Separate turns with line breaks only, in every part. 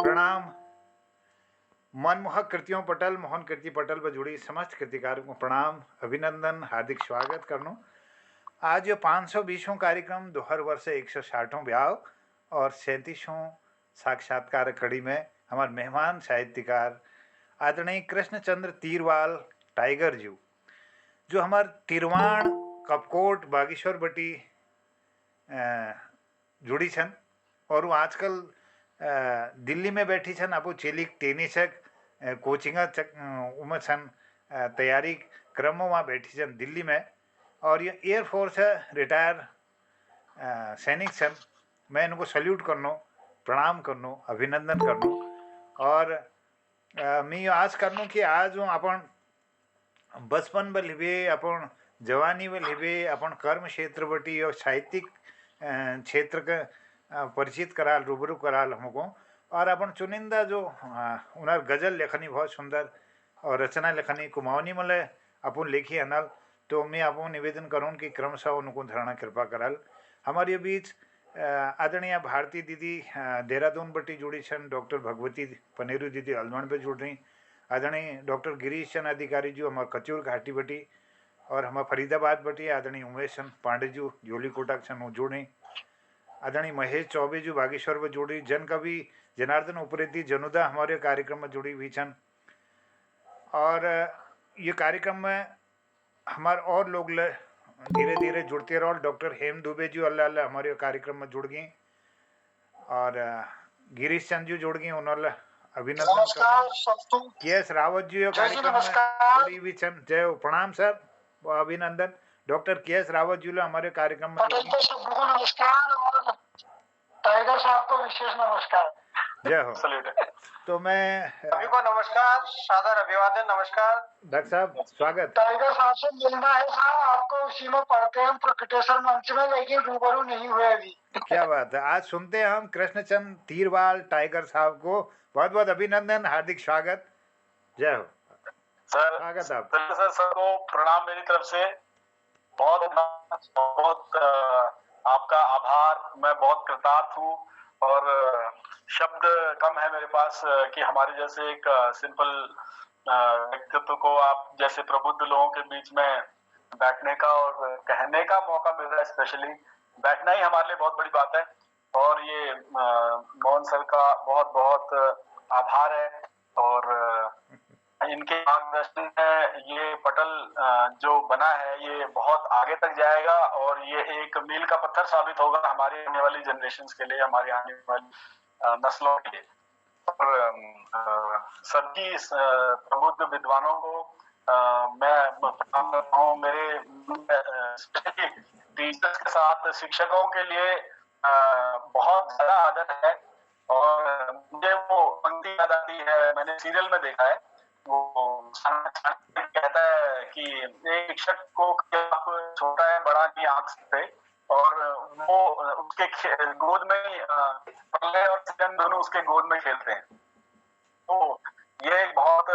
प्रणाम। मनमोहक कृतियों पटल मोहन कीर्ति पटल पर जुड़ी समस्त कृतिकारों को प्रणाम, अभिनंदन, हार्दिक स्वागत करनो। आज यो 520वां कार्यक्रम दो हर वर्ष 160वां ब्याह और 37वां साक्षात्कार कड़ी में हमारे मेहमान साहित्यकार आदरणीय कृष्णचंद्र तीरवाल टाइगर जी, जो हमारे तिरवाण कपकोट बागेश्वर बटी जुड़ी छन और वो आजकल दिल्ली में बैठी छन। आपो चेलिक टेनिस कोचिंग उमें छन, तैयारी क्रमों में बैठी छन दिल्ली में। और ये एयरफोर्स रिटायर सैनिक छन। मैं इनको सल्यूट करनो, प्रणाम करनो, अभिनंदन करनो। और मैं आज करनो कि आज अपन बचपन में लिबे, अपन जवानी में लिबे, अपन कर्म क्षेत्र बटी और साहित्यिक क्षेत्र के परिचित कराल, रूबरू कराल हमको। और अपन चुनिंदा जो उनर गजल लेखनी बहुत सुंदर और रचना लेखनी कुमाऊनी मले अपन लिखी अनल, तो मैं आपको निवेदन करूँ कि क्रमशः उनको धारणा कृपा कराल। हमारे बीच आदरणीय भारती दीदी देहरादून बटी जुड़ी छन, डॉक्टर भगवती पनेरू दीदी हल्द्वानी पे जुड़ रही, आदरणीय डॉक्टर गिरीश चंद अधिकारी जी हमारे कचूर घाटी बटी, और हमारे फरीदाबाद बटी आदरणीय उमेश चंद पांडे जी जोली कोटाक छन वो जुड़ रही, आदरणीय महेश चौबे जी बागेश्वर में जुड़ी, जन कवि जनार्दन उप्रेती जनुदा हमारे कार्यक्रम में जुड़ी हुई छन। और ये कार्यक्रम में हमारे और लोग धीरे धीरे जुड़ते रहो। डॉक्टर हेम दुबे जी अल्लाह अल्लाह हमारे कार्यक्रम में जुड़ गई, और गिरीश चंद जी जुड़ गई, उन्होंने अभिनंदन। केएस रावत जी कार्यक्रम में जुड़ी हुई छन, जय हो, प्रणाम सर, अभिनंदन। डॉक्टर केएस रावत जी हमारे कार्यक्रम में नमस्कार, टाइगर साहब को विशेष नमस्कार, जय हो। तो मैं सभी को नमस्कार, सादर अभिवादन, नमस्कार। डॉक्टर साहब स्वागत। टाइगर साहब से मिलना है साहब, आपको उसी में पढ़ते हैं प्रकटेश्वर मंच में, लेकिन रूबरू नहीं हुए अभी। क्या बात है, आज सुनते हैं हम कृष्णचंद्र तीरवाल टाइगर साहब को। बहुत बहुत अभिनंदन, हार्दिक स्वागत, जय हो सर। स्वागत आप सर, सबको प्रणाम मेरी तरफ से। बहुत बहुत आपका आभार, मैं बहुत कृतार्थ हूँ। और शब्द कम है मेरे पास कि हमारे जैसे एक सिंपल व्यक्तित्व को आप जैसे प्रबुद्ध लोगों के बीच में बैठने का और कहने का मौका मिल रहा है। स्पेशली बैठना ही हमारे लिए बहुत बड़ी बात है। और ये मोहन सर का बहुत बहुत आभार है। और इनके मार्गदर्शन में ये पटल जो बना है ये बहुत आगे तक जाएगा, और ये एक मील का पत्थर साबित होगा हमारी आने वाली जनरेशन के लिए, हमारी आने वाली नस्लों के लिए। और सभी प्रबुद्ध विद्वानों को मैं प्रणाम करता हूँ। मेरे टीचर्स के साथ शिक्षकों के लिए बहुत ज्यादा आदर है। और मुझे वो पंक्ति याद आती है, मैंने सीरियल में देखा है, वो कहता है कि एक शिक्षक को आप छोटा है बड़ा की आंख से, और वो उसके गोद में पल्ले और सिजन दोनों उसके गोद में खेलते हैं। तो ये एक बहुत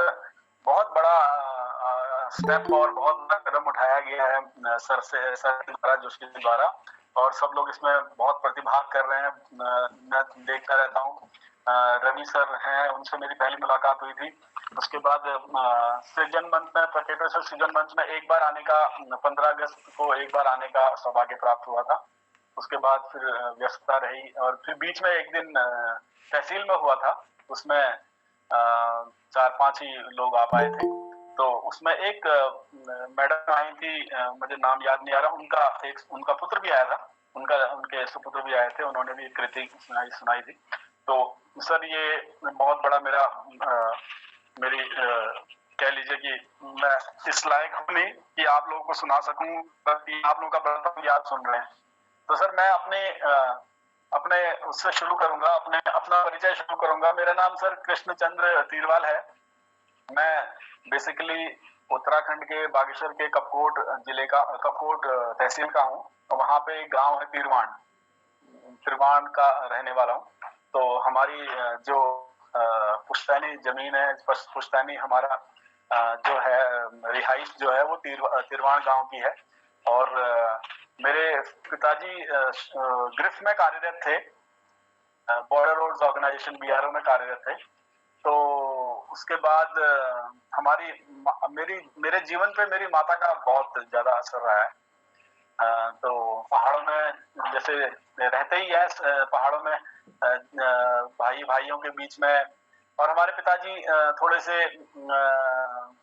बहुत बड़ा स्टेप और बहुत बड़ा कदम उठाया गया है सर के द्वारा, जोशी के द्वारा, और सब लोग इसमें बहुत प्रतिभाग कर रहे हैं। मैं देखता रहता हूँ। रवि सर हैं, उनसे मेरी पहली मुलाकात हुई थी। उसके बाद सृजन मंच में, प्रकेटर सृजन मंच में एक बार आने का, 15 अगस्त को एक बार आने का सौभाग्य प्राप्त हुआ था। उसके बाद फिर व्यस्तता रही, और फिर बीच में एक दिन तहसील में हुआ था, उसमें 4-5 ही लोग आ पाए थे। तो उसमें एक मैडम आई थी, मुझे नाम याद नहीं आ रहा, उनका पुत्र भी आया था, उनके सुपुत्र भी आए थे, उन्होंने भी कृति सुनाई थी। तो सर ये बहुत बड़ा मेरी कह लीजिए कि मैं इस लायक हूँ नहीं कि आप लोगों को सुना सकूं, कि आप लोगों का बड़ा याद सुन रहे हैं। तो सर मैं अपने उससे शुरू करूंगा, अपना परिचय शुरू करूंगा। मेरा नाम सर कृष्णचंद्र तीरवाल है। मैं बेसिकली उत्तराखंड के बागेश्वर के कपकोट जिले का, कपकोट तहसील का हूँ। वहाँ पे एक गांव है तिरवान का रहने वाला हूँ। तो हमारी जो पुश्तैनी जमीन है, पुश्तैनी हमारा जो है रिहाइश जो है वो तिरवान गांव की है। और मेरे पिताजी गिरफ्त में कार्यरत थे
बॉर्डर रोड्स ऑर्गेनाइजेशन बीआरओ में कार्यरत थे। तो उसके बाद मेरे जीवन पे मेरी माता का बहुत ज्यादा असर रहा है। तो पहाड़ों में जैसे रहते ही है, पहाड़ों में भाई भाइयों के बीच में, और हमारे पिताजी थोड़े से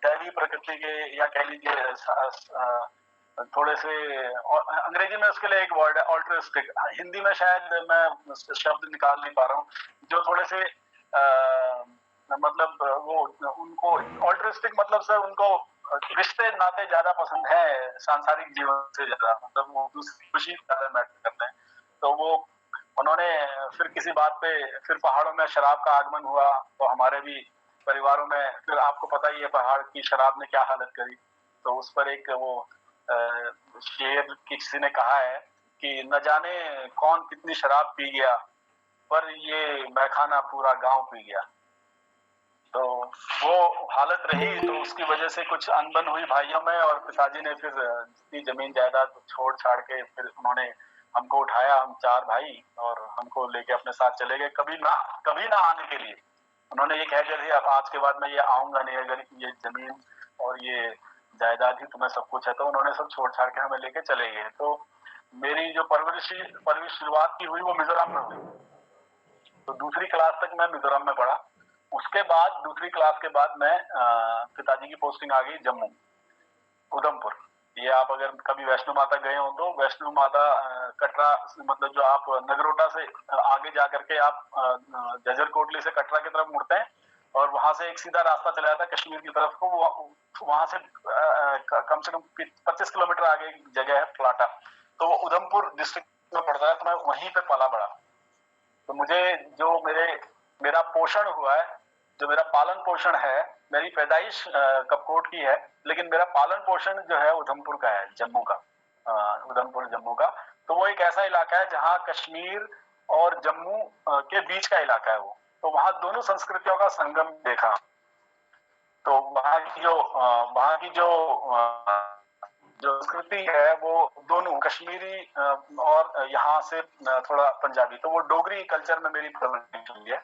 दैवी प्रकृति के, या कह लीजिए थोड़े से, अंग्रेजी में उसके लिए एक वर्ड है ऑल्ट्रिस्टिक, हिंदी में शायद मैं शब्द निकाल नहीं पा रहा हूँ, जो थोड़े से मतलब वो उनको ऑल्ट्रिस्टिक मतलब सर उनको रिश्ते नाते ज्यादा पसंद है सांसारिक जीवन से ज्यादा, मतलब वो दूसरी खुशी ज्यादा मैटर करते हैं। तो वो उन्होंने फिर किसी बात पे फिर पहाड़ों में शराब का आगमन हुआ, तो हमारे भी परिवारों में फिर आपको पता ही है पहाड़ की शराब ने क्या हालत करी। तो उस पर एक वो शेर किसी ने कहा है कि न जाने कौन कितनी शराब पी गया, पर ये मैखाना पूरा गांव पी गया। तो वो हालत रही, तो उसकी वजह से कुछ अनबन हुई भाइयों में, और पिताजी ने फिर जितनी जमीन जायदाद छोड़ छाड़ के फिर उन्होंने हमको उठाया, हम 4 भाई, और हमको लेके अपने साथ चले गए, कभी ना आने के लिए। उन्होंने ये कह दिया था अब आज के बाद मैं ये आऊंगा नहीं, अगर ये जमीन और ये जायदाद ही तुम्हें सब कुछ है। तो उन्होंने सब छोड़ छाड़ के हमें लेके चले गए। तो मेरी जो परवरिश शुरुआत की हुई वो मिजोरम में हुई। तो दूसरी क्लास तक मैं मिजोरम में पढ़ा। उसके बाद दूसरी क्लास के बाद मैं पिताजी की पोस्टिंग आ गई जम्मू, उधमपुर। ये आप अगर कभी वैष्णो माता गए हो तो वैष्णो माता कटरा, मतलब जो आप नगरोटा से आगे जा करके आप जजर कोटली से कटरा की तरफ मुड़ते हैं, और वहां से एक सीधा रास्ता चला जाता है कश्मीर की तरफ को। वहां से कम से कम 25 किलोमीटर आगे एक जगह है प्लाटा, तो वो उधमपुर डिस्ट्रिक्ट में पड़ता है। तो मैं वहीं पे पला बड़ा। तो मुझे जो मेरा पोषण हुआ है, जो मेरा पालन पोषण है, मेरी पैदाइश कपकोट की है, लेकिन मेरा पालन पोषण जो है उधमपुर का है, जम्मू का, उधमपुर जम्मू का। तो वो एक ऐसा इलाका है जहाँ कश्मीर और जम्मू के बीच का इलाका है वो। तो वहाँ दोनों संस्कृतियों का संगम देखा। तो वहाँ की जो संस्कृति है वो दोनों कश्मीरी और यहाँ से थोड़ा पंजाबी, तो वो डोगरी कल्चर में मेरी परवरिश हुई है।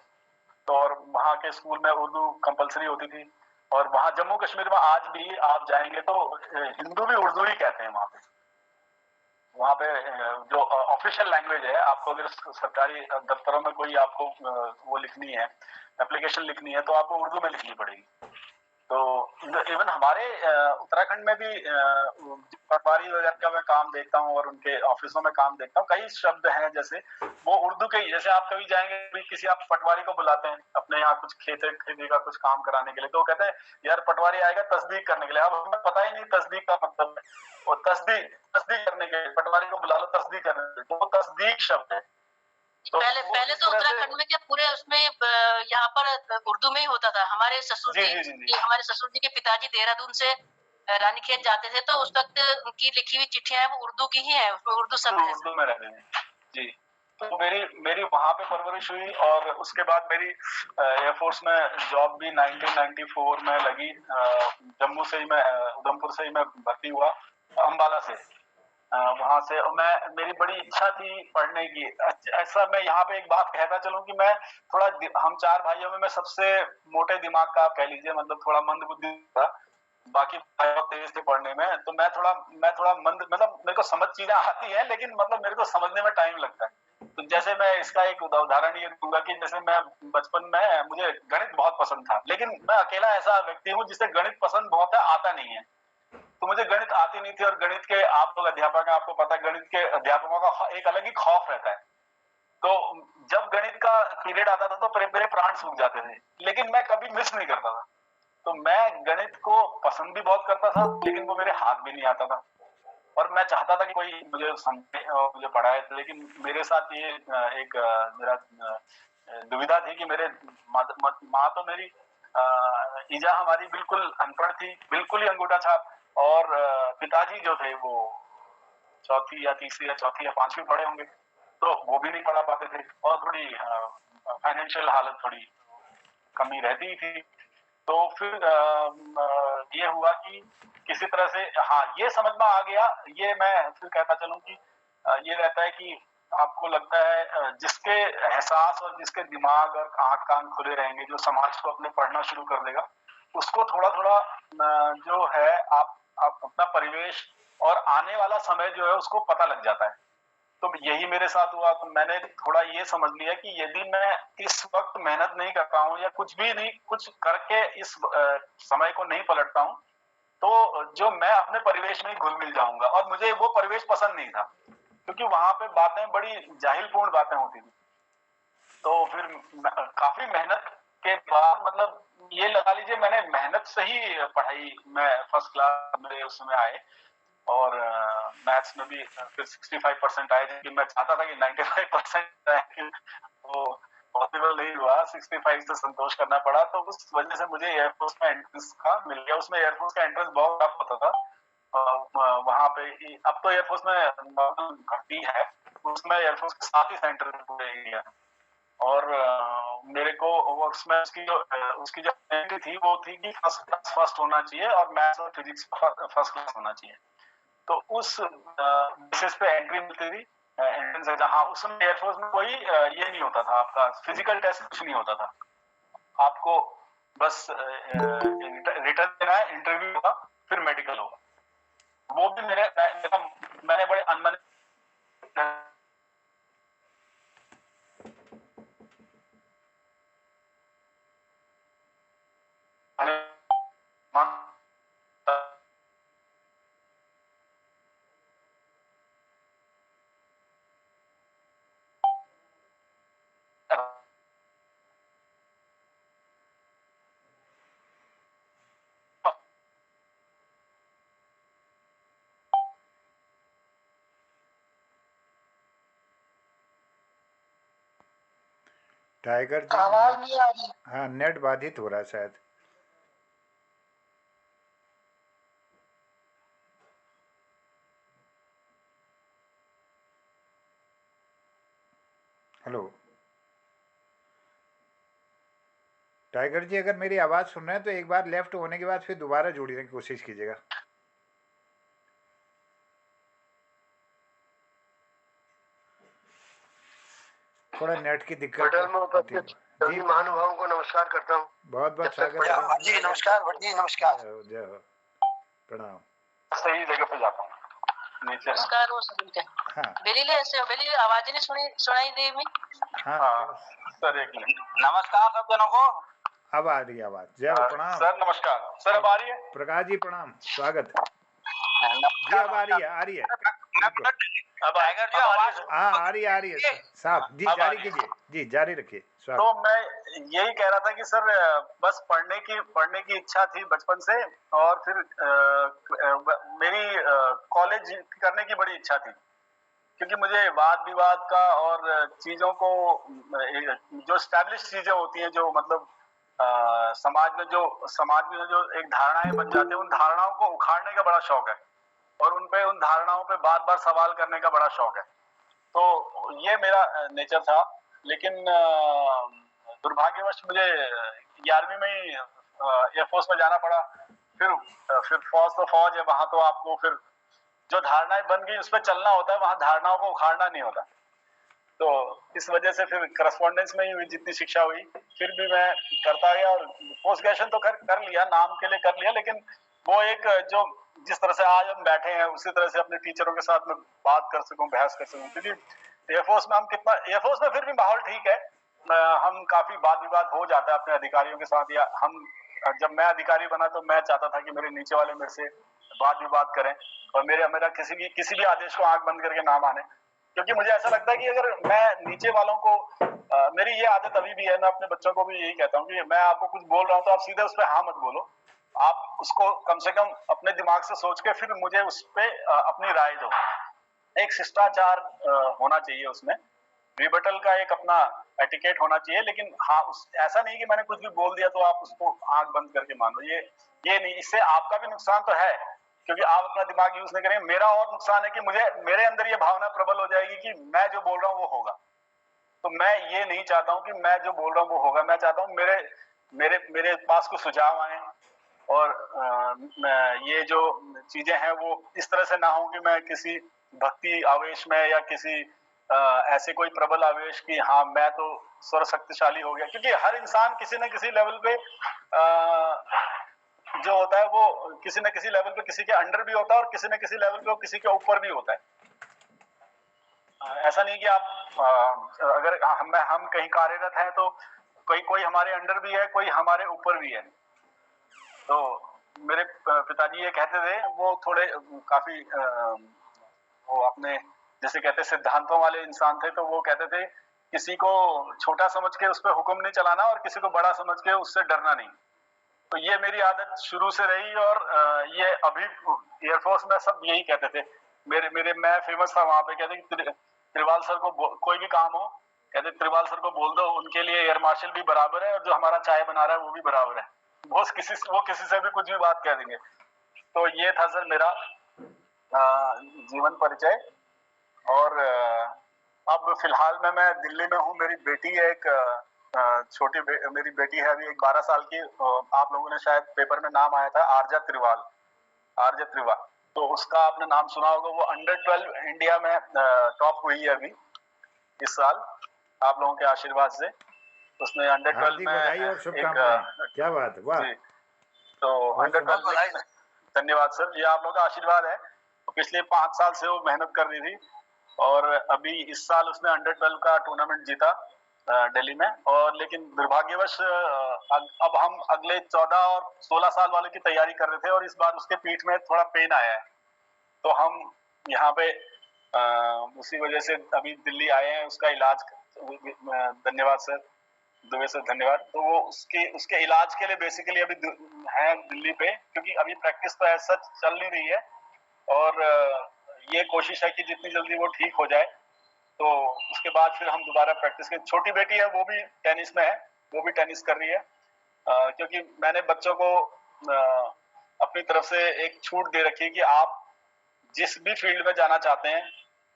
तो और वहाँ के स्कूल में उर्दू कंपलसरी होती थी। और वहाँ जम्मू कश्मीर में आज भी आप जाएंगे तो हिंदू भी उर्दू ही कहते हैं वहाँ पे। वहाँ पे जो ऑफिशियल लैंग्वेज है, आपको अगर सरकारी दफ्तरों में कोई आपको वो लिखनी है, एप्लीकेशन लिखनी है, तो आपको उर्दू में लिखनी पड़ेगी। तो इवन हमारे उत्तराखंड में भी पटवारी वगैरह का मैं काम देखता हूँ, और उनके ऑफिसों में काम देखता हूँ। कई शब्द हैं जैसे वो उर्दू के, जैसे आप कभी जाएंगे भी किसी आप पटवारी को बुलाते हैं अपने यहाँ कुछ खेती का कुछ काम कराने के लिए, तो वो कहते हैं यार पटवारी आएगा तस्दीक करने के लिए। अब हमें पता ही नहीं तस्दीक का मतलब है। और तस्दीक करने के लिए पटवारी को बुला लो, तस्दीक करने के लिए, तो वो तस्दीक शब्द है।
तो पहले तो उत्तराखंड में क्या पूरे उसमें यहाँ पर उर्दू में ही होता था। हमारे ससुर जी के पिताजी देहरादून से रानीखेत जाते थे, तो उस वक्त उनकी लिखी हुई चिट्ठियां वो उर्दू की ही है, उसमें उर्दू शब्द है।
उर्दू में रहते हैं जी। तो मेरी वहां पे परवरिश हुई, और उसके बाद मेरी एयरफोर्स में जॉब भी 1994 में लगी। जम्मू से ही मैं उधमपुर से ही मैं भर्ती हुआ, अंबाला से। वहां से मेरी बड़ी इच्छा थी पढ़ने की। ऐसा मैं यहाँ पे एक बात कहता चलूं कि मैं थोड़ा, हम 4 भाइयों में मैं सबसे मोटे दिमाग का आप कह लीजिए, मतलब थोड़ा मंद बुद्धि था। बाकी तेज थे पढ़ने में, तो मैं थोड़ा मंद, मतलब मेरे को समझ चीजें आती है, लेकिन मतलब मेरे को समझने में टाइम लगता है। तो जैसे मैं इसका एक उदाहरण ये दूंगा कि जैसे मैं बचपन में, मुझे गणित बहुत पसंद था, लेकिन मैं अकेला ऐसा व्यक्ति हूँ जिसे गणित पसंद बहुत है, आता नहीं है। तो मुझे गणित आती नहीं थी। और गणित के आप लोग अध्यापक हैं, आपको पता है गणित के अध्यापकों का एक अलग ही खौफ रहता है। तो जब गणित का पीरियड आता था तो मेरे प्राण सूख जाते थे, लेकिन मैं कभी मिस नहीं करता था। तो मैं गणित को पसंद भी बहुत करता था, लेकिन वो मेरे हाथ भी नहीं आता था। और मैं चाहता था कि कोई मुझे समझे और मुझे पढ़ाए, लेकिन मेरे साथ ये एक मेरा दुविधा थी कि मेरे माँ तो मेरी ईजा हमारी बिल्कुल अनपढ़ थी, बिल्कुल ही अंगूठा छाप। और पिताजी जो थे वो चौथी या तीसरी या चौथी या 5वीं पढ़े होंगे, तो वो भी नहीं पढ़ा पाते थे, और थोड़ी फाइनेंशियल हालत थोड़ी कमी रहती थी। तो फिर ये हुआ कि किसी तरह से, हाँ, ये समझ में आ गया। ये मैं फिर कहता चलूं कि ये रहता है कि आपको लगता है जिसके एहसास और जिसके दिमाग और आँख कान खुले रहेंगे, जो समाज को अपने पढ़ना शुरू कर देगा, उसको थोड़ा-थोड़ा जो है आप अपना परिवेश और आने वाला समय जो है उसको पता लग जाता है। तो यही मेरे साथ हुआ, तो मैंने थोड़ा ये समझ लिया कि यदि मैं इस वक़्त मेहनत नहीं करता हूँ या कुछ भी नहीं, कुछ करके इस समय को नहीं पलटता हूँ, तो जो मैं अपने परिवेश में ही घुल-मिल जाऊँगा और मुझे वो परिवेश पसंद नहीं था, क्योंकि वहाँ पे बातें बड़ी जाहिलपूर्ण बातें होती थी। तो फिर काफ़ी मेहनत के बाद, मतलब ये लगा लीजिए मैंने मेहनत से ही पढ़ाई में फर्स्ट क्लास मेरे उसमें आए और मैथ्स में भी फिर 65% आए, जबकि मैं चाहता था कि 95% आए, वो पॉसिबल नहीं हुआ, 65 से संतोष करना पड़ा। तो उस वजह से मुझे एयरफोर्स में एंट्रेंस का मिल गया। उसमें एयरफोर्स का एंट्रेंस बहुत टफ होता था। वहाँ पे अब तो एयरफोर्स में नॉर्मल भर्ती है, उसमें एयरफोर्स के 7 ही सेंटर पूरे इंडिया, और मेरे को उसमें उसकी जो एंट्री थी वो थी कि फर्स्ट क्लास फर्स्ट होना चाहिए और मैथ्स और फिजिक्स फर्स्ट क्लास होना चाहिए। तो उस बेसिस पे एंट्री मिलती थी एंट्रेंस एग्जाम। हाँ, उस समय एयरफोर्स में कोई ये नहीं होता था, आपका फिजिकल टेस्ट कुछ नहीं होता था, आपको बस रिटर्न देना है, इंटरव्यू होगा, फिर मेडिकल होगा। वो भी मैंने बड़े अनमने
टाइगर जी,
आवाज नहीं आ रही।
हाँ नेट बाधित हो रहा है शायद। हेलो टाइगर जी, अगर मेरी आवाज़ सुन रहे हैं तो एक बार लेफ्ट होने के बाद फिर दोबारा जोड़ने की कोशिश कीजिएगा। थोड़ा नेट की दिक्कत
होटल में
होती है।
उपस्थित सभी महानुभावों को नमस्कार करता हूँ।
बहुत बहुत
जब तक
स्वागत
जी नमस्कार, भट्ट जी नमस्कार।
जय हो, जय हो, प्रणाम।
सही जगह पे जाता हूँ नीचे।
नमस्कार वो सभी का।
हाँ
बेली ऐसे बेली आवाज नहीं सुनाई दे मी।
हाँ
सर एक मिनट। नमस्कार सब जनों को।
अब आ रही है आवाज। जय हो, प्रणाम
सर नमस्कार। सर अब आ रही है?
प्रकाश जी प्रणाम, स्वागत जी। अब आ रही है, आ रही है।
अब टाइगर जी आवाज
हाँ आ रही है साफ जी। जारी कीजिए जी, जारी रखिए।
तो मैं यही कह रहा था कि सर बस पढ़ने की इच्छा थी बचपन से, और फिर मेरी कॉलेज करने की बड़ी इच्छा थी, क्योंकि मुझे वाद विवाद का और चीजों को जो स्टैब्लिश चीजें होती हैं, जो मतलब समाज में जो एक धारणाएं बन जाती हैं, उन धारणाओं को उखाड़ने का बड़ा शौक है और उन धारणाओं पे बार बार सवाल करने का बड़ा शौक है। तो ये मेरा नेचर था। लेकिन दुर्भाग्यवश मुझे 11वीं में ही एयरफोर्स में जाना पड़ा। फिर फौज तो फौज है, वहां तो आपको फिर जो धारणाएं बन गई उस पर चलना होता है, वहां धारणाओं को उखाड़ना नहीं होता। तो इस वजह से फिर करस्पॉन्डेंस में ही जितनी शिक्षा हुई, फिर भी मैं करता गया और पोस्ट ग्रेजुएशन तो कर लिया, नाम के लिए कर लिया, लेकिन वो एक जो जिस तरह से आज हम बैठे हैं उसी तरह से अपने टीचरों के साथ में बात कर सकूं, बहस कर सकूं। क्योंकि एयरफोर्स में एयरफोर्स में फिर भी माहौल ठीक है, हम काफी वाद विवाद हो जाता है अपने अधिकारियों के साथ, या जब मैं अधिकारी बना तो मैं चाहता था कि मेरे नीचे वाले मेरे से वाद विवाद करें और मेरा किसी भी आदेश को आंख बंद करके ना माने, क्योंकि मुझे ऐसा लगता है कि अगर मैं नीचे वालों को मेरी ये आदत अभी भी है, मैं अपने बच्चों को भी यही कहता हूँ कि मैं आपको कुछ बोल रहा हूँ तो आप सीधे उस पर हाँ मत बोलो, आप उसको कम से कम अपने दिमाग से सोच के फिर मुझे उस पर अपनी राय दो। एक शिष्टाचार होना चाहिए उसमें, रिबटल का एक अपना एटिकेट होना चाहिए। लेकिन हाँ, ऐसा नहीं कि मैंने कुछ भी बोल दिया तो आप उसको आंख बंद करके मान लो, ये नहीं। इससे आपका भी नुकसान तो है, क्योंकि आप अपना दिमाग यूज नहीं करेंगे। मेरा और नुकसान है कि मेरे अंदर ये भावना प्रबल हो जाएगी कि मैं जो बोल रहा हूँ वो होगा। तो मैं ये नहीं चाहता हूँ कि मैं जो बोल रहा हूँ वो होगा। मैं चाहता हूँ मेरे पास कुछ सुझाव आए और ये जो चीजें हैं वो इस तरह से ना हो कि मैं किसी भक्ति आवेश में या किसी ऐसे कोई प्रबल आवेश कि हाँ मैं तो सर्वशक्तिशाली हो गया, क्योंकि हर इंसान किसी न किसी लेवल पे जो होता है वो किसी न किसी लेवल पे किसी के अंडर भी होता है और किसी न किसी लेवल पे वो किसी के ऊपर भी होता है। ऐसा नहीं कि आप अगर हम कहीं कार्यरत हैं तो कोई हमारे अंडर भी है, कोई हमारे ऊपर भी है। तो मेरे पिताजी ये कहते थे, वो थोड़े काफी वो अपने जैसे कहते सिद्धांतों वाले इंसान थे, तो वो कहते थे किसी को छोटा समझ के उस पर हुक्म नहीं चलाना और किसी को बड़ा समझ के उससे डरना नहीं। तो ये मेरी आदत शुरू से रही और ये अभी एयरफोर्स में सब यही कहते थे। मेरे मैं फेमस था वहां पे, कहते कि त्रिवाल सर को कोई भी काम हो, कहते त्रिवाल सर को बोल दो, उनके लिए एयर मार्शल भी बराबर है और जो हमारा चाय बना रहा है वो भी बराबर है। वो किसी से भी कुछ भी बात कह देंगे। तो ये था सर मेरा जीवन परिचय। और अब फिलहाल में मैं दिल्ली में हूँ। मेरी बेटी है एक मेरी बेटी है अभी एक 12 साल की। आप लोगों ने शायद पेपर में नाम आया था आर्जा त्रिवाल, तो उसका आपने नाम सुना होगा। वो अंडर-12 इंडिया में टॉप हुई है अभी इस साल, आप लोगों के आशीर्वाद से। उसने अंडर-12 में
क्या बात है, वाह।
तो अंडर-12 धन्यवाद सर, ये आप लोगों का आशीर्वाद है। तो पिछले 5 साल से वो मेहनत कर रही थी और अभी इस साल उसने अंडर-12 का टूर्नामेंट जीता दिल्ली में। और लेकिन दुर्भाग्यवश अब हम अगले 14 और 16 साल वाले की तैयारी कर रहे थे और इस बार उसके पीठ में थोड़ा पेन आया है, तो हम यहाँ पे उसी वजह से अभी दिल्ली आए हैं उसका इलाज। धन्यवाद सर, दुबे सर धन्यवाद। तो वो उसके इलाज के लिए बेसिकली अभी है दिल्ली पे, क्योंकि अभी प्रैक्टिस तो ऐसा चल नहीं रही है और ये कोशिश है कि जितनी जल्दी वो ठीक हो जाए तो उसके बाद फिर हम दोबारा प्रैक्टिस करें। छोटी बेटी है, वो भी टेनिस में है, वो भी टेनिस कर रही है। क्योंकि मैंने बच्चों को अपनी तरफ से एक छूट दे रखी है कि आप जिस भी फील्ड में जाना चाहते हैं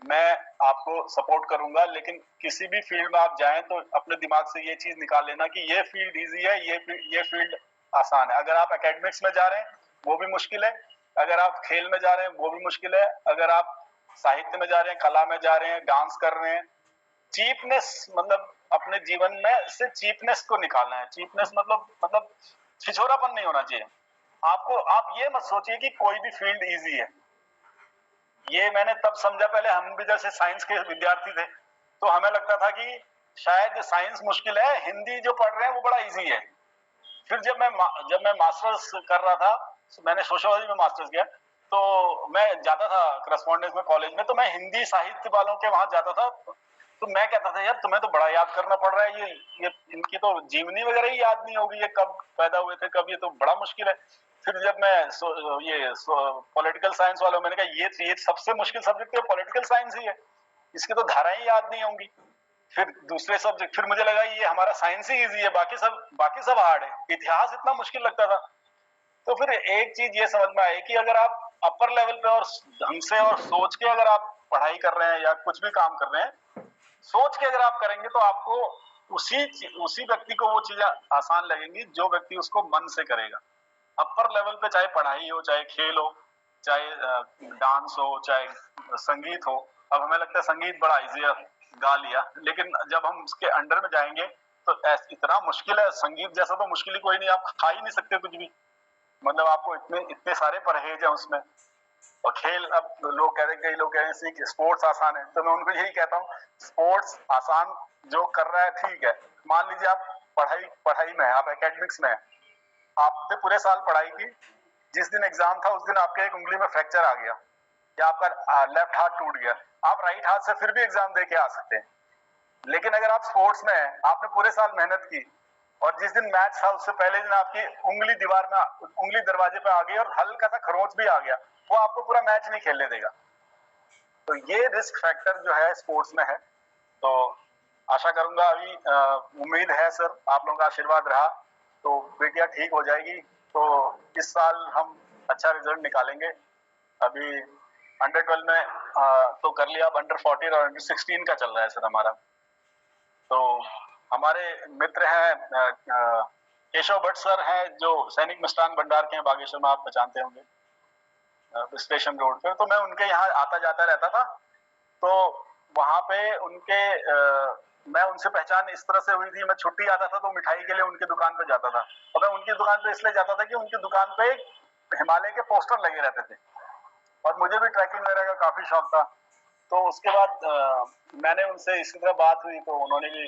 मैं आपको सपोर्ट करूंगा, लेकिन किसी भी फील्ड में आप जाएं तो अपने दिमाग से ये चीज निकाल लेना कि ये फील्ड इजी है, ये फील्ड आसान है। अगर आप एकेडमिक्स में जा रहे हैं वो भी मुश्किल है, अगर आप खेल में जा रहे हैं वो भी मुश्किल है, अगर आप साहित्य में जा रहे हैं, कला में जा रहे हैं, डांस कर रहे हैं, चीपनेस मतलब अपने जीवन में से चीपनेस को निकालना है। चीपनेस मतलब छिछोरापन नहीं होना चाहिए आपको। आप ये मत सोचिए कि कोई भी फील्ड इजी है। ये मैंने तब समझा, पहले हम भी जैसे साइंस के विद्यार्थी थे तो हमें लगता था कि शायद साइंस मुश्किल है, हिंदी जो पढ़ रहे हैं वो बड़ा इजी है। फिर जब मैं मास्टर्स कर रहा था, मैंने सोशियोलॉजी में मास्टर्स किया, तो मैं जाता था करस्पॉन्डेंस में कॉलेज में, तो मैं हिंदी साहित्य वालों के वहां जाता था, तो मैं कहता था यार तुम्हें तो बड़ा याद करना पड़ रहा है, ये इनकी तो जीवनी वगैरह ही याद नहीं होगी, ये कब पैदा हुए थे कब, ये तो बड़ा मुश्किल है। फिर जब मैं पॉलिटिकल साइंस वालों, मैंने कहा ये सबसे मुश्किल सब्जेक्ट तो पॉलिटिकल साइंस ही है, इसकी तो धाराएं याद नहीं होंगी। फिर दूसरे सब्जेक्ट, फिर मुझे लगा ये हमारा साइंस ही इजी है, बाकी सब हार्ड है। इतिहास इतना मुश्किल लगता था। तो फिर एक चीज ये समझ में आई कि अगर आप अपर लेवल पे और ढंग से और सोच के अगर आप पढ़ाई कर रहे हैं या कुछ भी काम कर रहे हैं, सोच के अगर आप करेंगे तो आपको उसी व्यक्ति को वो चीजें आसान लगेंगी जो व्यक्ति उसको मन से करेगा। अपर लेवल पे चाहे पढ़ाई हो, चाहे खेल हो, चाहे डांस हो, चाहे संगीत हो। अब हमें लगता है संगीत बड़ा इजी है, गा लिया, लेकिन जब हम उसके अंडर में जाएंगे तो इतना मुश्किल है। संगीत जैसा तो मुश्किल ही कोई नहीं, आप खा ही नहीं सकते कुछ भी, मतलब आपको इतने सारे परहेज है उसमें। और खेल, अब लोग कह रहे हैं, कई लोग कह रहे हैं कि स्पोर्ट्स आसान है, तो मैं उनको यही कहता हूँ स्पोर्ट्स आसान जो कर रहा है ठीक है। मान लीजिए आप पढ़ाई में है, आप एकेडमिक्स में है, आपने पूरे साल पढ़ाई की, जिस दिन एग्जाम था उस दिन आपके एक उंगली में फ्रैक्चर आ गया या आपका लेफ्ट हाथ टूट गया, आप राइट हाथ से फिर भी एग्जाम दे के आ सकते हैं। लेकिन अगर आप स्पोर्ट्स में है, आपने पूरे साल मेहनत की और जिस दिन मैच था उससे पहले दिन आपकी उंगली दरवाजे पे आ गई और हल्का सा खरोंच भी आ गया, वो आपको पूरा मैच नहीं खेलने देगा। तो ये रिस्क फैक्टर जो है स्पोर्ट्स में है। तो आशा करूंगा, अभी उम्मीद है सर, आप लोगों का आशीर्वाद रहा तो बेटियां ठीक हो जाएगी, तो इस साल हम अच्छा रिजल्ट निकालेंगे। अभी अंडर-12 में तो कर लिया, अब अंडर-14 और अंडर-16 का चल रहा है सर हमारा। तो हमारे मित्र हैं केशव भट्ट सर हैं, जो सैनिक मिष्ठान भंडार के हैं बागेश्वर में, आप पहचानते होंगे स्टेशन रोड पे। तो मैं उनके यहाँ आता जाता रहता था, तो वहां पे उनके मैं उनसे पहचान इस तरह से हुई थी, मैं छुट्टी आता था तो मिठाई के लिए उनकी दुकान पे जाता था, और मैं उनकी दुकान पे इसलिए जाता था कि उनकी दुकान पे हिमालय के पोस्टर लगे रहते थे और मुझे भी ट्रैकिंग वगैरह का काफी शौक था। तो उसके बाद मैंने उनसे इसी तरह बात हुई तो उन्होंने भी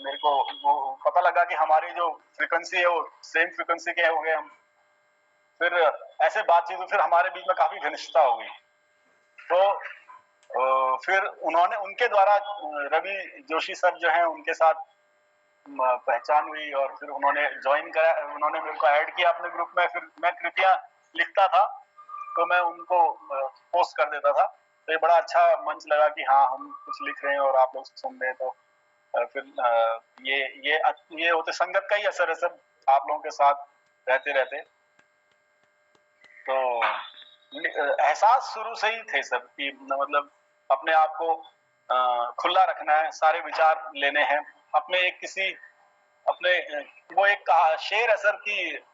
मेरे को वो पता लगा कि हमारी जो फ्रिक्वेंसी है वो सेम फ्रिक्वेंसी के हो गए हम। फिर ऐसे बातचीत फिर हमारे बीच में काफी घनिष्ठता हो गई। तो फिर उन्होंने उनके द्वारा रवि जोशी सर जो हैं उनके साथ पहचान हुई और फिर उन्होंने ज्वाइन करा, उन्होंने मेरे को ऐड किया अपने ग्रुप में। फिर मैं कृतियां लिखता था तो मैं उनको पोस्ट कर देता था, तो ये बड़ा अच्छा मंच लगा कि हाँ हम कुछ लिख रहे हैं और आप लोग सुन रहे हैं। तो फिर ये होते संगत का ही असर है सर, आप लोगों के साथ रहते रहते। तो एहसास शुरू से ही थे सर कि मतलब अपने आप को खुला रखना है, सारे विचार लेने हैं अपने एक किसी अपने वो एक शेर है सर कि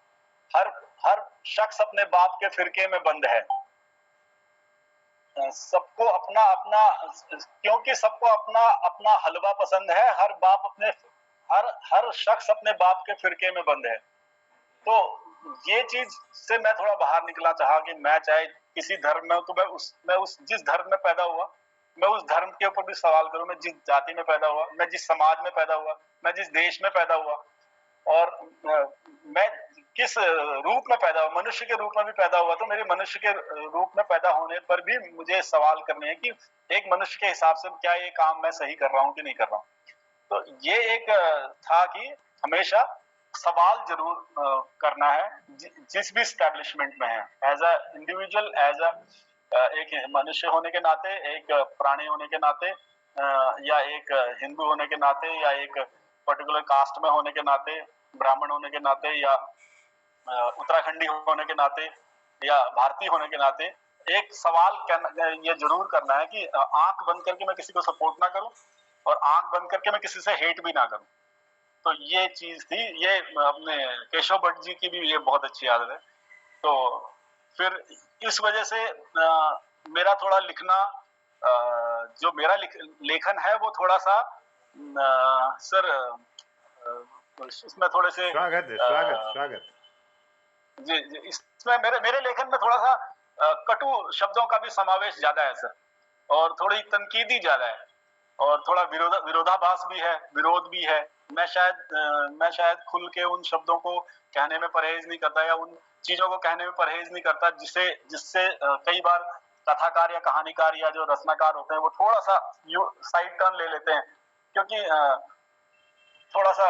हर शख्स अपने बाप के फिरके में बंद है। सबको अपना अपना, क्योंकि सबको अपना अपना हलवा पसंद है, हर शख्स अपने बाप के फिरके में बंद है। तो ये चीज से मैं थोड़ा बाहर निकलना चाहा कि मैं चाहे किसी धर्म में हूं तो मैं उस जिस धर्म में पैदा हुआ मैं उस धर्म के ऊपर भी सवाल करूं। मैं जिस जाति में पैदा हुआ, मैं जिस समाज में पैदा हुआ, मैं जिस देश में पैदा हुआ और मैं किस रूप में पैदा हुआ, मनुष्य के रूप में भी पैदा हुआ, तो मेरे मनुष्य के रूप में पैदा होने पर भी मुझे सवाल करने हैं कि एक मनुष्य के हिसाब से क्या ये काम मैं सही कर रहा हूँ कि नहीं कर रहा हूँ। तो ये एक था कि हमेशा सवाल जरूर करना है जिस भी स्टैब्लिशमेंट में है, as a individual, as a एक मनुष्य होने के नाते, एक प्राणी होने के नाते, या एक हिंदू होने के नाते, या एक पर्टिकुलर कास्ट में होने के नाते, ब्राह्मण होने के नाते, या उत्तराखंडी होने के नाते, या भारतीय होने के नाते एक सवाल ये जरूर करना है कि आंख बंद करके मैं किसी को सपोर्ट ना करूं और आंख बंद करके मैं किसी से हेट भी ना करूं। तो ये चीज थी, ये अपने केशव भट्ट जी की भी ये बहुत अच्छी आदत है। तो फिर इस वजह से मेरा थोड़ा लिखना, जो मेरा लेखन है वो थोड़ा सा सर इसमें थोड़े से
स्वागत
जी इसमें मेरे लेखन में थोड़ा सा कटु शब्दों का भी समावेश ज्यादा है सर, और थोड़ी तनकीदी ज्यादा है, और थोड़ा विरोधाभास भी है, विरोध भी है। मैं शायद खुल के उन शब्दों को कहने में परहेज नहीं करता, या उन चीजों को कहने में परहेज नहीं करता जिससे कई बार कथाकार या कहानीकार या जो रचनाकार होते हैं वो थोड़ा सा साइड टर्न ले लेते हैं, क्योंकि थोड़ा सा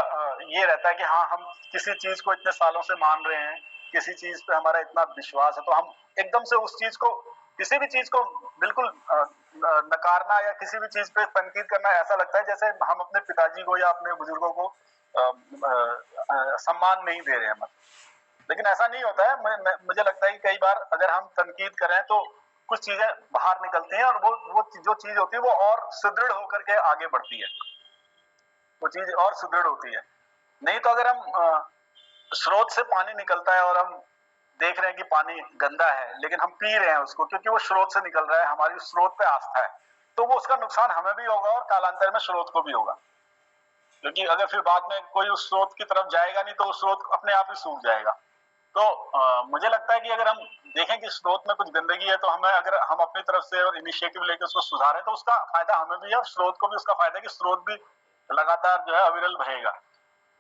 ये रहता है कि हाँ हम किसी चीज को इतने सालों से मान रहे हैं, किसी चीज पे हमारा इतना विश्वास है, तो हम एकदम से उस चीज को, किसी भी चीज को बिल्कुल नकारना या किसी भी चीज पे तनकीद करना ऐसा लगता है जैसे हम अपने पिताजी को या अपने बुजुर्गों को सम्मान नहीं दे रहे हैं। लेकिन ऐसा नहीं होता है। मुझे लगता है कि कई बार अगर हम तनकीद करें तो कुछ चीजें बाहर निकलती हैं और वो जो चीज होती है वो और सुदृढ़ होकर के आगे बढ़ती है, वो चीज और सुदृढ़ होती है। नहीं तो अगर हम स्रोत से पानी निकलता है और हम देख रहे हैं कि पानी गंदा है लेकिन हम पी रहे हैं उसको क्योंकि वो स्रोत से निकल रहा है, हमारी स्रोत पे आस्था है, तो वो उसका नुकसान हमें भी होगा और कालांतर में स्रोत को भी होगा। क्योंकि अगर फिर बाद में कोई उस स्रोत की तरफ जाएगा नहीं तो उस स्रोत अपने आप ही सूख जाएगा। तो मुझे लगता है कि अगर हम देखें कि स्रोत में कुछ गंदगी है तो अगर हम अपनी तरफ से और इनिशिएटिव लेकर उसको सुधारें तो उसका फायदा हमें भी है और स्रोत को भी उसका फायदा है कि स्रोत भी लगातार जो है अविरल बहेगा।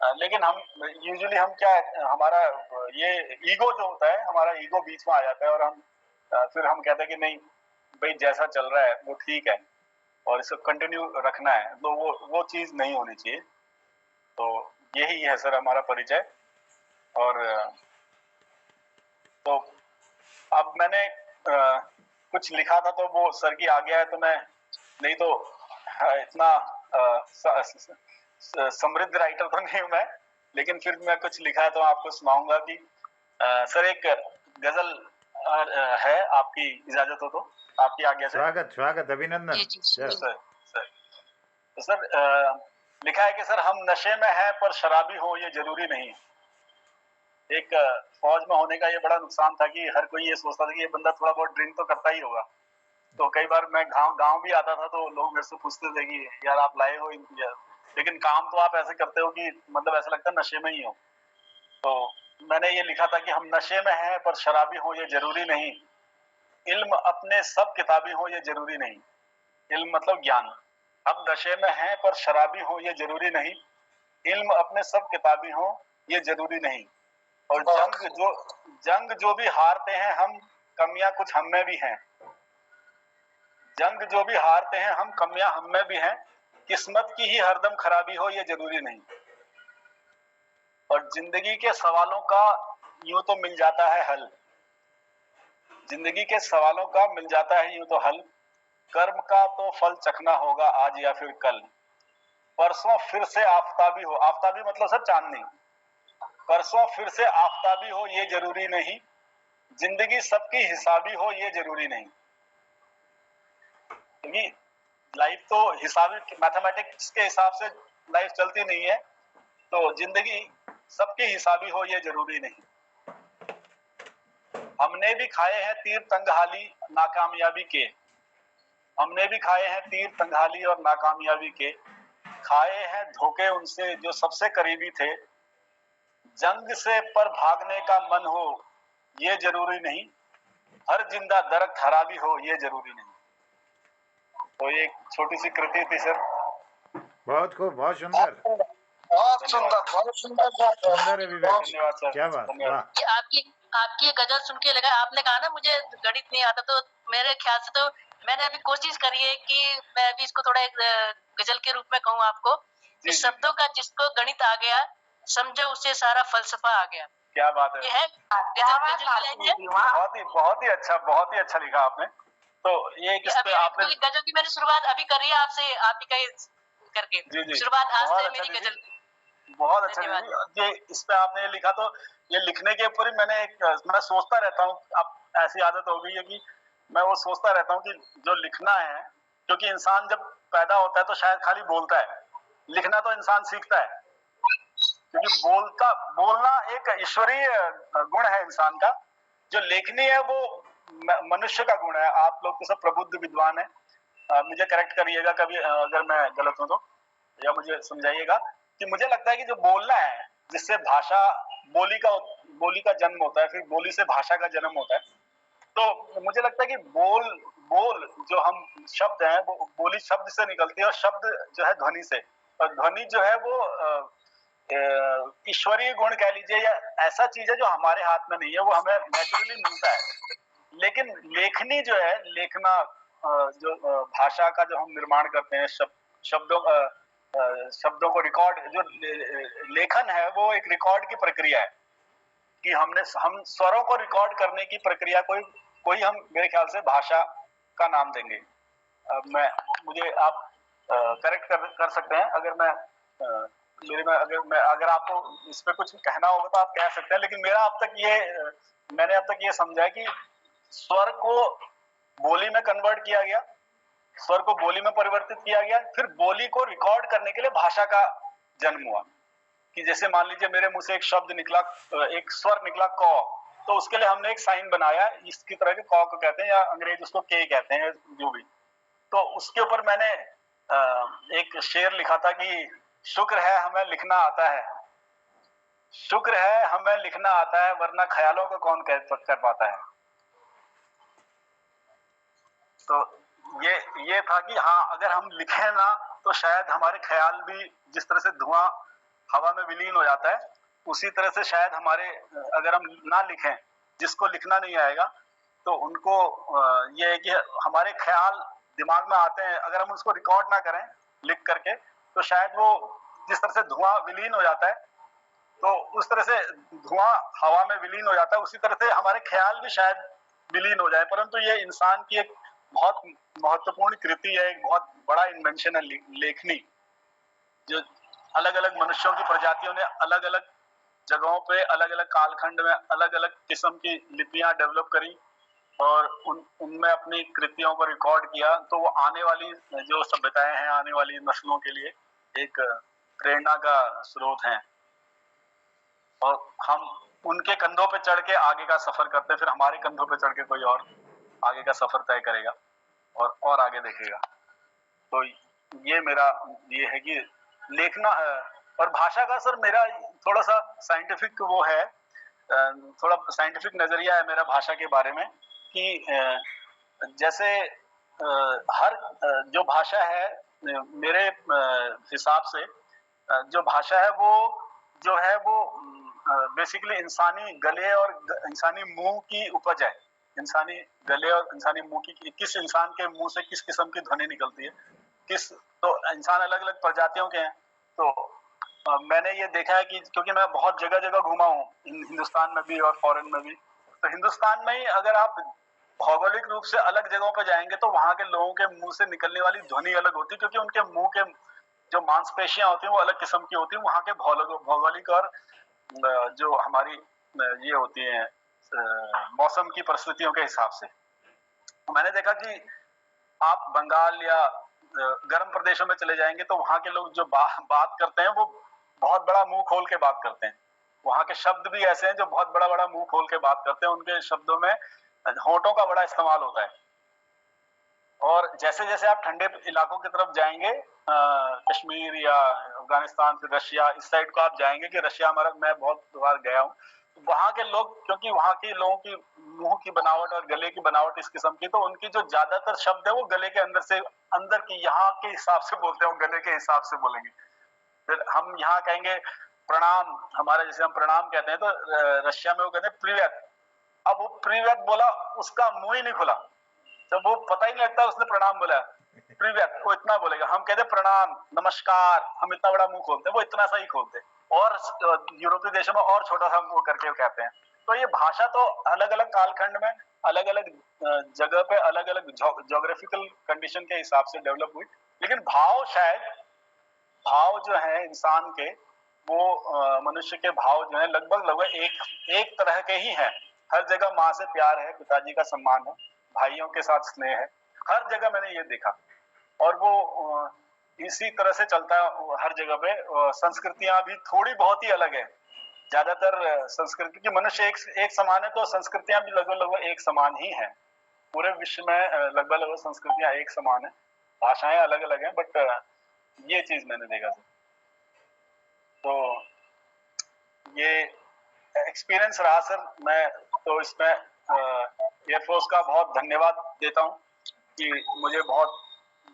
लेकिन हम यूजुअली हम क्या है, हमारा ये ईगो जो होता है, हमारा ईगो बीच में आ जाता है और हम फिर हम कहते हैं कि नहीं भाई जैसा चल रहा है वो ठीक है और इसको कंटिन्यू रखना है, तो वो चीज नहीं होनी चाहिए। तो यही है सर हमारा परिचय। और तो अब मैंने कुछ लिखा था तो वो सर की आ गया है, तो मैं नहीं तो इतना समृद्ध राइटर तो नहीं हूं मैं, लेकिन फिर मैं कुछ लिखा है तो आपको सुनाऊंगा कि सर एक गजल है, आपकी इजाजत हो तो, आपकी आज्ञा से।
स्वागत अभिनंदन।
सर तो सर लिखा है कि सर हम नशे में हैं पर शराबी हो ये जरूरी नहीं। एक फौज में होने का ये बड़ा नुकसान था कि हर कोई ये सोचता था कि ये बंदा थोड़ा बहुत ड्रिंक तो करता ही होगा, तो कई बार मैं गांव भी आता था तो लोग मेरे से पूछते थे कि यार आप लाए हो लेकिन काम तो आप ऐसे करते हो कि मतलब ऐसा लगता है नशे में ही हो। तो मैंने ये लिखा था कि हम नशे में हैं पर शराबी हो ये जरूरी नहीं, इल्म अपने सब किताबी हो ये जरूरी नहीं। इल्म मतलब ज्ञान। हम नशे में हैं पर शराबी हो ये जरूरी नहीं, इल्म अपने सब किताबी हो ये जरूरी नहीं। और जंग जो भी हारते हैं हम, कमियां कुछ हम में भी हैं। जंग जो भी हारते हैं हम, कमियां हम में भी हैं। किस्मत की ही हरदम खराबी हो ये जरूरी नहीं। और जिंदगी के सवालों का यूं तो मिल जाता है हल, जिंदगी के सवालों का मिल जाता है यूं तो हल। कर्म का तो फल चखना होगा आज या फिर कल। परसों फिर से आफताबी हो, आफताबी मतलब सर चांदनी। परसों फिर से आफताबी हो ये जरूरी नहीं, जिंदगी सबकी हिसाबी हो ये जरूरी नहीं। क्योंकि लाइफ तो हिसाबी मैथमेटिक्स के हिसाब से लाइफ चलती नहीं है, तो जिंदगी सबकी हिसाबी हो ये जरूरी नहीं। हमने भी खाए हैं तीर तंगहाली नाकामयाबी के, हमने भी खाए हैं तीर तंगहाली और नाकामयाबी के। खाए हैं धोखे उनसे जो सबसे करीबी थे। जंग से पर भागने का मन हो ये जरूरी नहीं, हर जिंदा दरख्त हराबी हो ये जरूरी नहीं। तो ये एक छोटी सी कृति थी सर।
बहुत खूब, बहुत सुंदर,
बहुत सुंदर, बहुत सुंदर।
सुंदर है विवेक,
धन्यवाद सर,
क्या बात,
धन्यवाद।
वाह।
आपकी गजल सुन के लगा, आपने कहा ना मुझे गणित नहीं आता, तो मेरे ख्याल से तो मैंने अभी कोशिश करी है कि मैं अभी इसको थोड़ा एक गजल के रूप में कहूँ आपको कि शब्दों का जिसको गणित आ गया समझो उसे सारा फलसफा आ गया।
क्या बात है,
ये है
बहुत ही अच्छा लिखा आपने। तो ये किस पे आपने
गजल की मैंने शुरुआत अभी करी है आपसे, आप ही का करके शुरुआत आज से मेरी गजल।
बहुत अच्छा ये इस पे आपने लिखा, तो ये लिखने के ऊपर ही मैं सोचता रहता हूँ। अब ऐसी आदत हो गई है कि मैं वो सोचता रहता हूँ कि जो लिखना है, क्योंकि इंसान जब पैदा होता है तो शायद खाली बोलता है, लिखना तो इंसान सीखता है। क्योंकि बोलना एक ईश्वरीय गुण है इंसान का, जो लेखनी है वो मनुष्य का गुण है। आप लोग तो सब प्रबुद्ध विद्वान है, मुझे करेक्ट करिएगा कभी अगर मैं गलत हूं तो, या मुझे समझाइएगा कि मुझे लगता है कि जो बोलना है, जिससे भाषा बोली का जन्म होता है, फिर बोली से भाषा का जन्म होता है। तो मुझे लगता है कि बोल जो हम शब्द हैं वो बोली शब्द से निकलती है, और शब्द जो है ध्वनि से, और ध्वनि जो है वो ईश्वरीय गुण कह लीजिए, या ऐसा चीज है जो हमारे हाथ में नहीं है, वो हमें नेचुरली मिलता है। लेकिन लेखनी जो है, लेखना जो भाषा का जो हम निर्माण करते हैं, शब्दों को रिकॉर्ड, जो लेखन है वो एक रिकॉर्ड की प्रक्रिया है कि हम स्वरों को रिकॉर्ड करने की प्रक्रिया कोई हम मेरे ख्याल से भाषा का नाम देंगे। मुझे आप करेक्ट कर सकते हैं अगर अगर आपको इस पे कुछ कहना होगा तो आप कह सकते हैं। लेकिन मैंने अब तक ये समझा है कि स्वर को बोली में कन्वर्ट किया गया, स्वर को बोली में परिवर्तित किया गया, फिर बोली को रिकॉर्ड करने के लिए भाषा का जन्म हुआ। कि जैसे मान लीजिए मेरे मुंह से एक शब्द निकला, एक स्वर निकला क, तो उसके लिए हमने एक साइन बनाया, इसकी तरह के क को कहते हैं, या अंग्रेज उसको के कहते हैं, जो भी। तो उसके ऊपर मैंने एक शेर लिखा था कि शुक्र है हमें लिखना आता है, शुक्र है हमें लिखना आता है, वरना ख्यालों को कौन कर पाता है। तो ये था कि हाँ, अगर हम लिखें ना तो शायद हमारे ख्याल भी, जिस तरह से धुआं हवा में विलीन हो जाता है, उसी तरह से शायद हमारे, अगर हम ना लिखें, जिसको लिखना नहीं आएगा, तो उनको ये है कि हमारे ख्याल दिमाग में आते हैं, अगर हम उसको रिकॉर्ड ना करें लिख करके, तो शायद वो जिस तरह से धुआं विलीन हो जाता है, तो उस तरह से धुआं हवा में विलीन हो जाता है, उसी तरह से हमारे ख्याल भी शायद विलीन हो जाए। परंतु ये इंसान की एक बहुत महत्वपूर्ण कृति है, एक बहुत बड़ा इन्वेंशन है लेखनी, जो अलग अलग मनुष्यों की प्रजातियों ने अलग अलग जगहों पे, अलग अलग कालखंड में अलग अलग किस्म की लिपियां डेवलप करी, और उनमें अपनी कृतियों को रिकॉर्ड किया। तो वो आने वाली जो सभ्यताएं हैं, आने वाली नस्लों के लिए एक प्रेरणा का स्रोत हैं, और हम उनके कंधों पे चढ़ के आगे का सफर करते हैं, फिर हमारे कंधों पे चढ़ के कोई और आगे का सफर तय करेगा। और आगे देखेगा। तो ये मेरा ये है कि लेखना और भाषा का सर मेरा थोड़ा सा साइंटिफिक वो है, थोड़ा साइंटिफिक नजरिया है मेरा भाषा के बारे में कि जैसे हर जो भाषा है मेरे हिसाब से जो भाषा है वो जो है वो बेसिकली इंसानी गले और इंसानी मुंह की उपज है। इंसानी गले और इंसानी मुंह की किस इंसान के मुंह से किस किस्म की ध्वनि निकलती है, किस तो इंसान अलग अलग प्रजातियों के हैं। तो मैंने ये देखा है कि क्योंकि मैं बहुत जगह जगह घूमा हूँ हिंदुस्तान में भी और फॉरेन में भी, तो हिंदुस्तान में ही अगर आप भौगोलिक रूप से अलग जगहों पर जाएंगे तो वहां के लोगों के मुंह से निकलने वाली ध्वनि अलग होती है, क्योंकि उनके मुंह के जो मांसपेशियां होती हैं वो अलग किस्म की होती है वहां के भौगोलिक और जो हमारी ये होती है मौसम की परिस्थितियों के हिसाब से। मैंने देखा कि आप बंगाल या गर्म प्रदेशों में चले जाएंगे तो वहां के लोग जो बात करते हैं वो बहुत बड़ा मुंह खोल के बात करते हैं। वहां के शब्द भी ऐसे हैं जो बहुत बड़ा बड़ा मुंह खोल के बात करते हैं, उनके शब्दों में होठों का बड़ा इस्तेमाल होता है। और जैसे जैसे आप ठंडे इलाकों की तरफ जाएंगे, कश्मीर या अफगानिस्तान फिर रशिया इस साइड को आप जाएंगे कि रशिया हमारा मैं बहुत बार गया हूँ, वहां के लोग क्योंकि वहां के लोगों की मुंह की बनावट और गले की बनावट इस किस्म की, तो उनकी जो ज्यादातर शब्द है वो गले के अंदर से अंदर की यहाँ के हिसाब से बोलते हैं, गले के हिसाब से बोलेंगे। फिर हम यहाँ कहेंगे प्रणाम, हमारे जैसे हम प्रणाम कहते हैं तो रशिया में वो कहते हैं प्रिवेत। अब वो प्रिवेत बोला उसका मुंह ही नहीं खुला, तो वो पता ही नहीं लगता उसने प्रणाम बोला, प्रिवेत वो इतना बोलेगा। हम कहते प्रणाम नमस्कार, हम इतना बड़ा मुंह खोलते हैं, वो इतना सा ही खोलते हैं। और यूरोपीय देशों में और छोटा सा वो करके कहते हैं। तो ये भाषा तो अलग अलग कालखंड में अलग अलग जगह पे अलग अलग ज्योग्राफिकल कंडीशन के हिसाब से डेवलप हुई, लेकिन भाव शायद भाव जो है इंसान के वो मनुष्य के भाव जो है लगभग लगभग एक तरह के ही हैं। हर जगह माँ से प्यार है, पिताजी का सम्मान है, भाइयों के साथ स्नेह है, हर जगह मैंने ये देखा। और वो इसी तरह से चलता है हर जगह पे। संस्कृतियां भी थोड़ी बहुत ही अलग है, ज्यादातर संस्कृति की मनुष्य एक समान है, तो संस्कृतियां भी लगभग लगभग एक समान ही हैं। पूरे विश्व में लगभग लगभग संस्कृतियां एक समान है, भाषाएं अलग अलग हैं, बट ये चीज मैंने देखा सर। तो ये एक्सपीरियंस रहा सर। मैं तो इसमें एयरफोर्स का बहुत धन्यवाद देता हूँ कि मुझे बहुत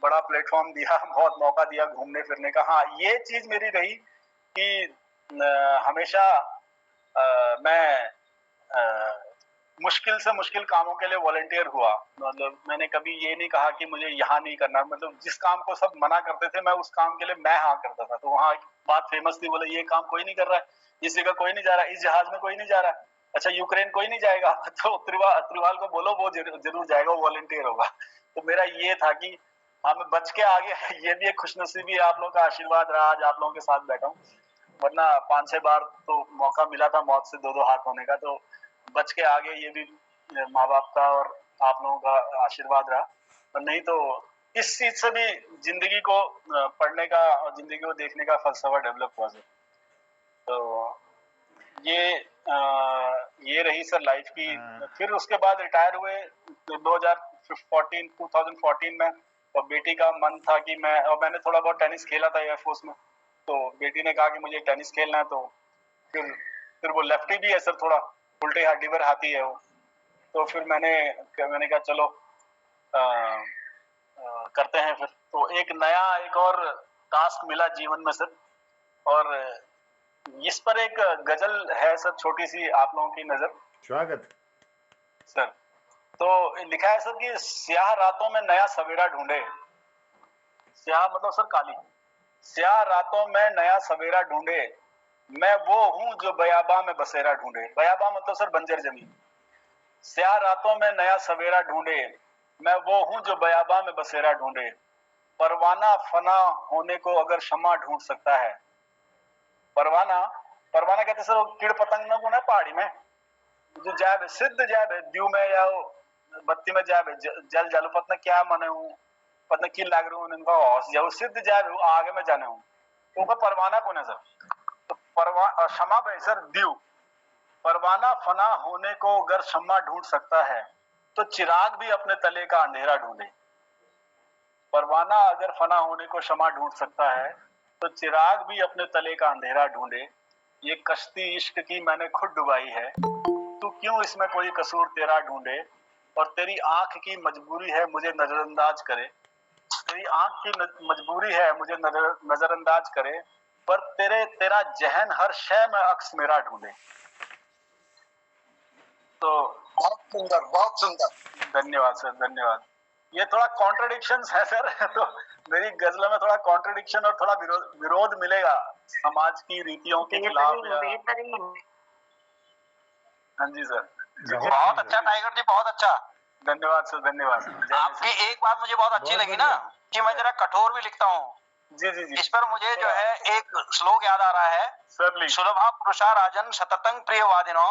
बड़ा प्लेटफॉर्म दिया, बहुत मौका दिया घूमने फिरने का। हाँ, ये चीज मेरी रही कि हमेशा मैं मुश्किल से मुश्किल कामों के लिए वॉलंटियर हुआ। मतलब मैंने कभी ये नहीं कहा कि मुझे यहाँ नहीं करना, मतलब जिस काम को सब मना करते थे मैं उस काम के लिए मैं हाँ करता था। तो वहाँ एक बात फेमस थी, बोले ये काम कोई नहीं कर रहा है, इस जगह कोई नहीं जा रहा है, इस जहाज में कोई नहीं जा रहा है, अच्छा यूक्रेन कोई नहीं जाएगा, तो त्रिवाल को बोलो वो जरूर जाएगा, वो वॉलंटियर होगा। तो मेरा ये था कि हम बच के आगे ये भी एक खुशनसीबी आप लोगों का आशीर्वाद रहा, आज आप लोगों के साथ बैठा हूँ, वरना 5-6 बार तो मौका मिला था मौत से दो हाथ होने का, तो बच के आगे ये भी माँ बाप का और आप लोगों का आशीर्वाद रहा। और नहीं तो इस चीज से भी जिंदगी को पढ़ने का और जिंदगी को देखने का फलसफा डेवलप हुआ सर। तो ये रही सर लाइफ की। फिर उसके बाद रिटायर हुए 2014 में, और बेटी का मन था कि मैंने थोड़ा बहुत टेनिस खेला था एयरफोर्स में, तो बेटी ने कहा कि मुझे टेनिस खेलना है। तो फिर वो लेफ्टी भी है सर, थोड़ा उल्टे लीवर हाथी है वो। तो फिर मैंने कहा चलो करते हैं फिर। तो एक और टास्क मिला जीवन में सर, और इस पर एक गजल है सर, छोटी सी आप लोगों की नजर।
स्वागत
सर। तो लिखा है सर कि स्याह रातों में नया सवेरा ढूंढे, स्याह मतलब सर काली, स्याह रातों में नया सवेरा ढूंढे, मैं वो हूं जो बयाबा में बसेरा ढूंढे। बयाबा मतलब सर बंजर जमीन। स्याह रातों में नया सवेरा ढूंढे, मैं वो हूं जो बयाबा में बसेरा ढूंढे, परवाना फना होने को अगर शमा ढूंढ सकता है। परवाना कहते सर कीड़ पतंग को ना पहाड़ी में जो जाए सिद्ध जाए द्यू में या बत्ती में जाए जल जल पतना क्या मने हूँ पतना की लाग रही हूँ हौस जाओ सिद्ध जाए आगे में जाने हूँ, तो परवाना कौन है सर। तो क्षमा भाई सर द्यू, परवाना फना होने को अगर शम्मा ढूंढ सकता है तो चिराग भी अपने तले का अंधेरा ढूंढे। परवाना अगर फना होने को क्षमा ढूंढ सकता है तो चिराग भी अपने तले का अंधेरा ढूंढे। ये कश्ती इश्क की मैंने खुद डुबाई है, तू क्यों इसमें कोई कसूर तेरा ढूंढे। और तेरी आंख की मजबूरी है मुझे नजरअंदाज करे, तेरी आंख की मजबूरी है मुझे नजरअंदाज करे, पर तेरा जहन हर शय में अक्स मेरा ढूंढे। तो
बहुत सुंदर, बहुत सुंदर।
धन्यवाद सर, धन्यवाद। ये थोड़ा कॉन्ट्रडिक्शंस है सर तो मेरी गजलों में थोड़ा कॉन्ट्रडिक्शन और थोड़ा विरोध मिलेगा समाज की रीतियों के खिलाफ या। हाँ जी सर।
बहुत अच्छा टाइगर जी, बहुत अच्छा।
धन्यवाद सर, धन्यवाद।
आपकी एक बात मुझे बहुत अच्छी लगी ना कि मैं जरा कठोर भी लिखता हूँ।
जी जी जी।
इस पर मुझे जो है एक श्लोक याद आ रहा है, सुलभा पुरुषा राजन सततंग प्रिय वादिनो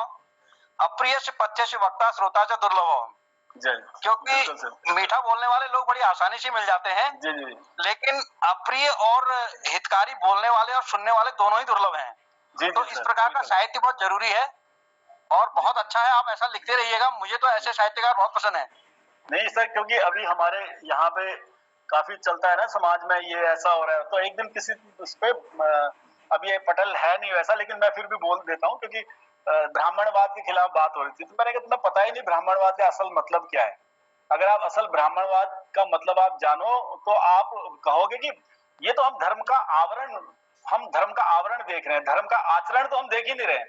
अप्रिय से पथ्य से वक्ता श्रोता से दुर्लभ। क्योंकि मीठा बोलने वाले लोग बड़ी आसानी से मिल जाते हैं,
जी जी,
लेकिन अप्रिय और हितकारी बोलने वाले और सुनने वाले दोनों ही दुर्लभ हैं।
जी,
तो इस प्रकार का साहित्य बहुत जरूरी है और बहुत अच्छा है, आप ऐसा लिखते रहिएगा। मुझे तो ऐसे साहित्यकार बहुत पसंद है।
नहीं सर, क्योंकि अभी हमारे यहाँ पे काफी चलता है ना समाज में, ये ऐसा हो रहा है। तो एक दिन किसी उस पे, अब ये पटल है नहीं वैसा, लेकिन मैं फिर भी बोल देता हूँ क्योंकि ब्राह्मणवाद के खिलाफ बात हो रही थी। तो मैंने कहा तुम्हें पता ही नहीं ब्राह्मणवाद का असल मतलब क्या है। अगर आप असल ब्राह्मणवाद का मतलब आप जानो तो आप कहोगे कि ये तो हम धर्म का आवरण देख रहे हैं, धर्म का आचरण तो हम देख ही नहीं रहे हैं।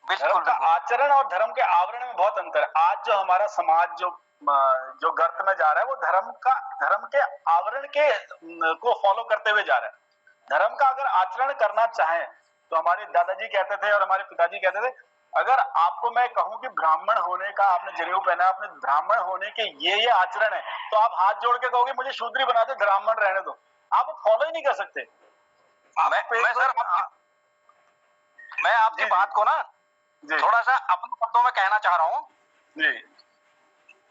धर्म का आचरण और धर्म के आवरण में बहुत अंतर है। आज जो हमारा समाज जो गर्त में जा रहा है वो धर्म के आवरण के को फॉलो करते हुए जा रहा है। धर्म का अगर आचरण करना चाहे तो हमारे दादाजी कहते थे और हमारे पिताजी कहते थे, अगर आपको मैं कहूं कि ब्राह्मण होने का, आपने जनेऊ पहना, आपने ब्राह्मण होने के ये आचरण है, तो आप हाथ जोड़ के कहोगे मुझे शूद्री बना दे, ब्राह्मण रहने दो। आप फॉलो ही नहीं कर सकते।
मैं आपकी बात को ना थोड़ा सा अपने शब्दों में कहना चाह रहा हूँ।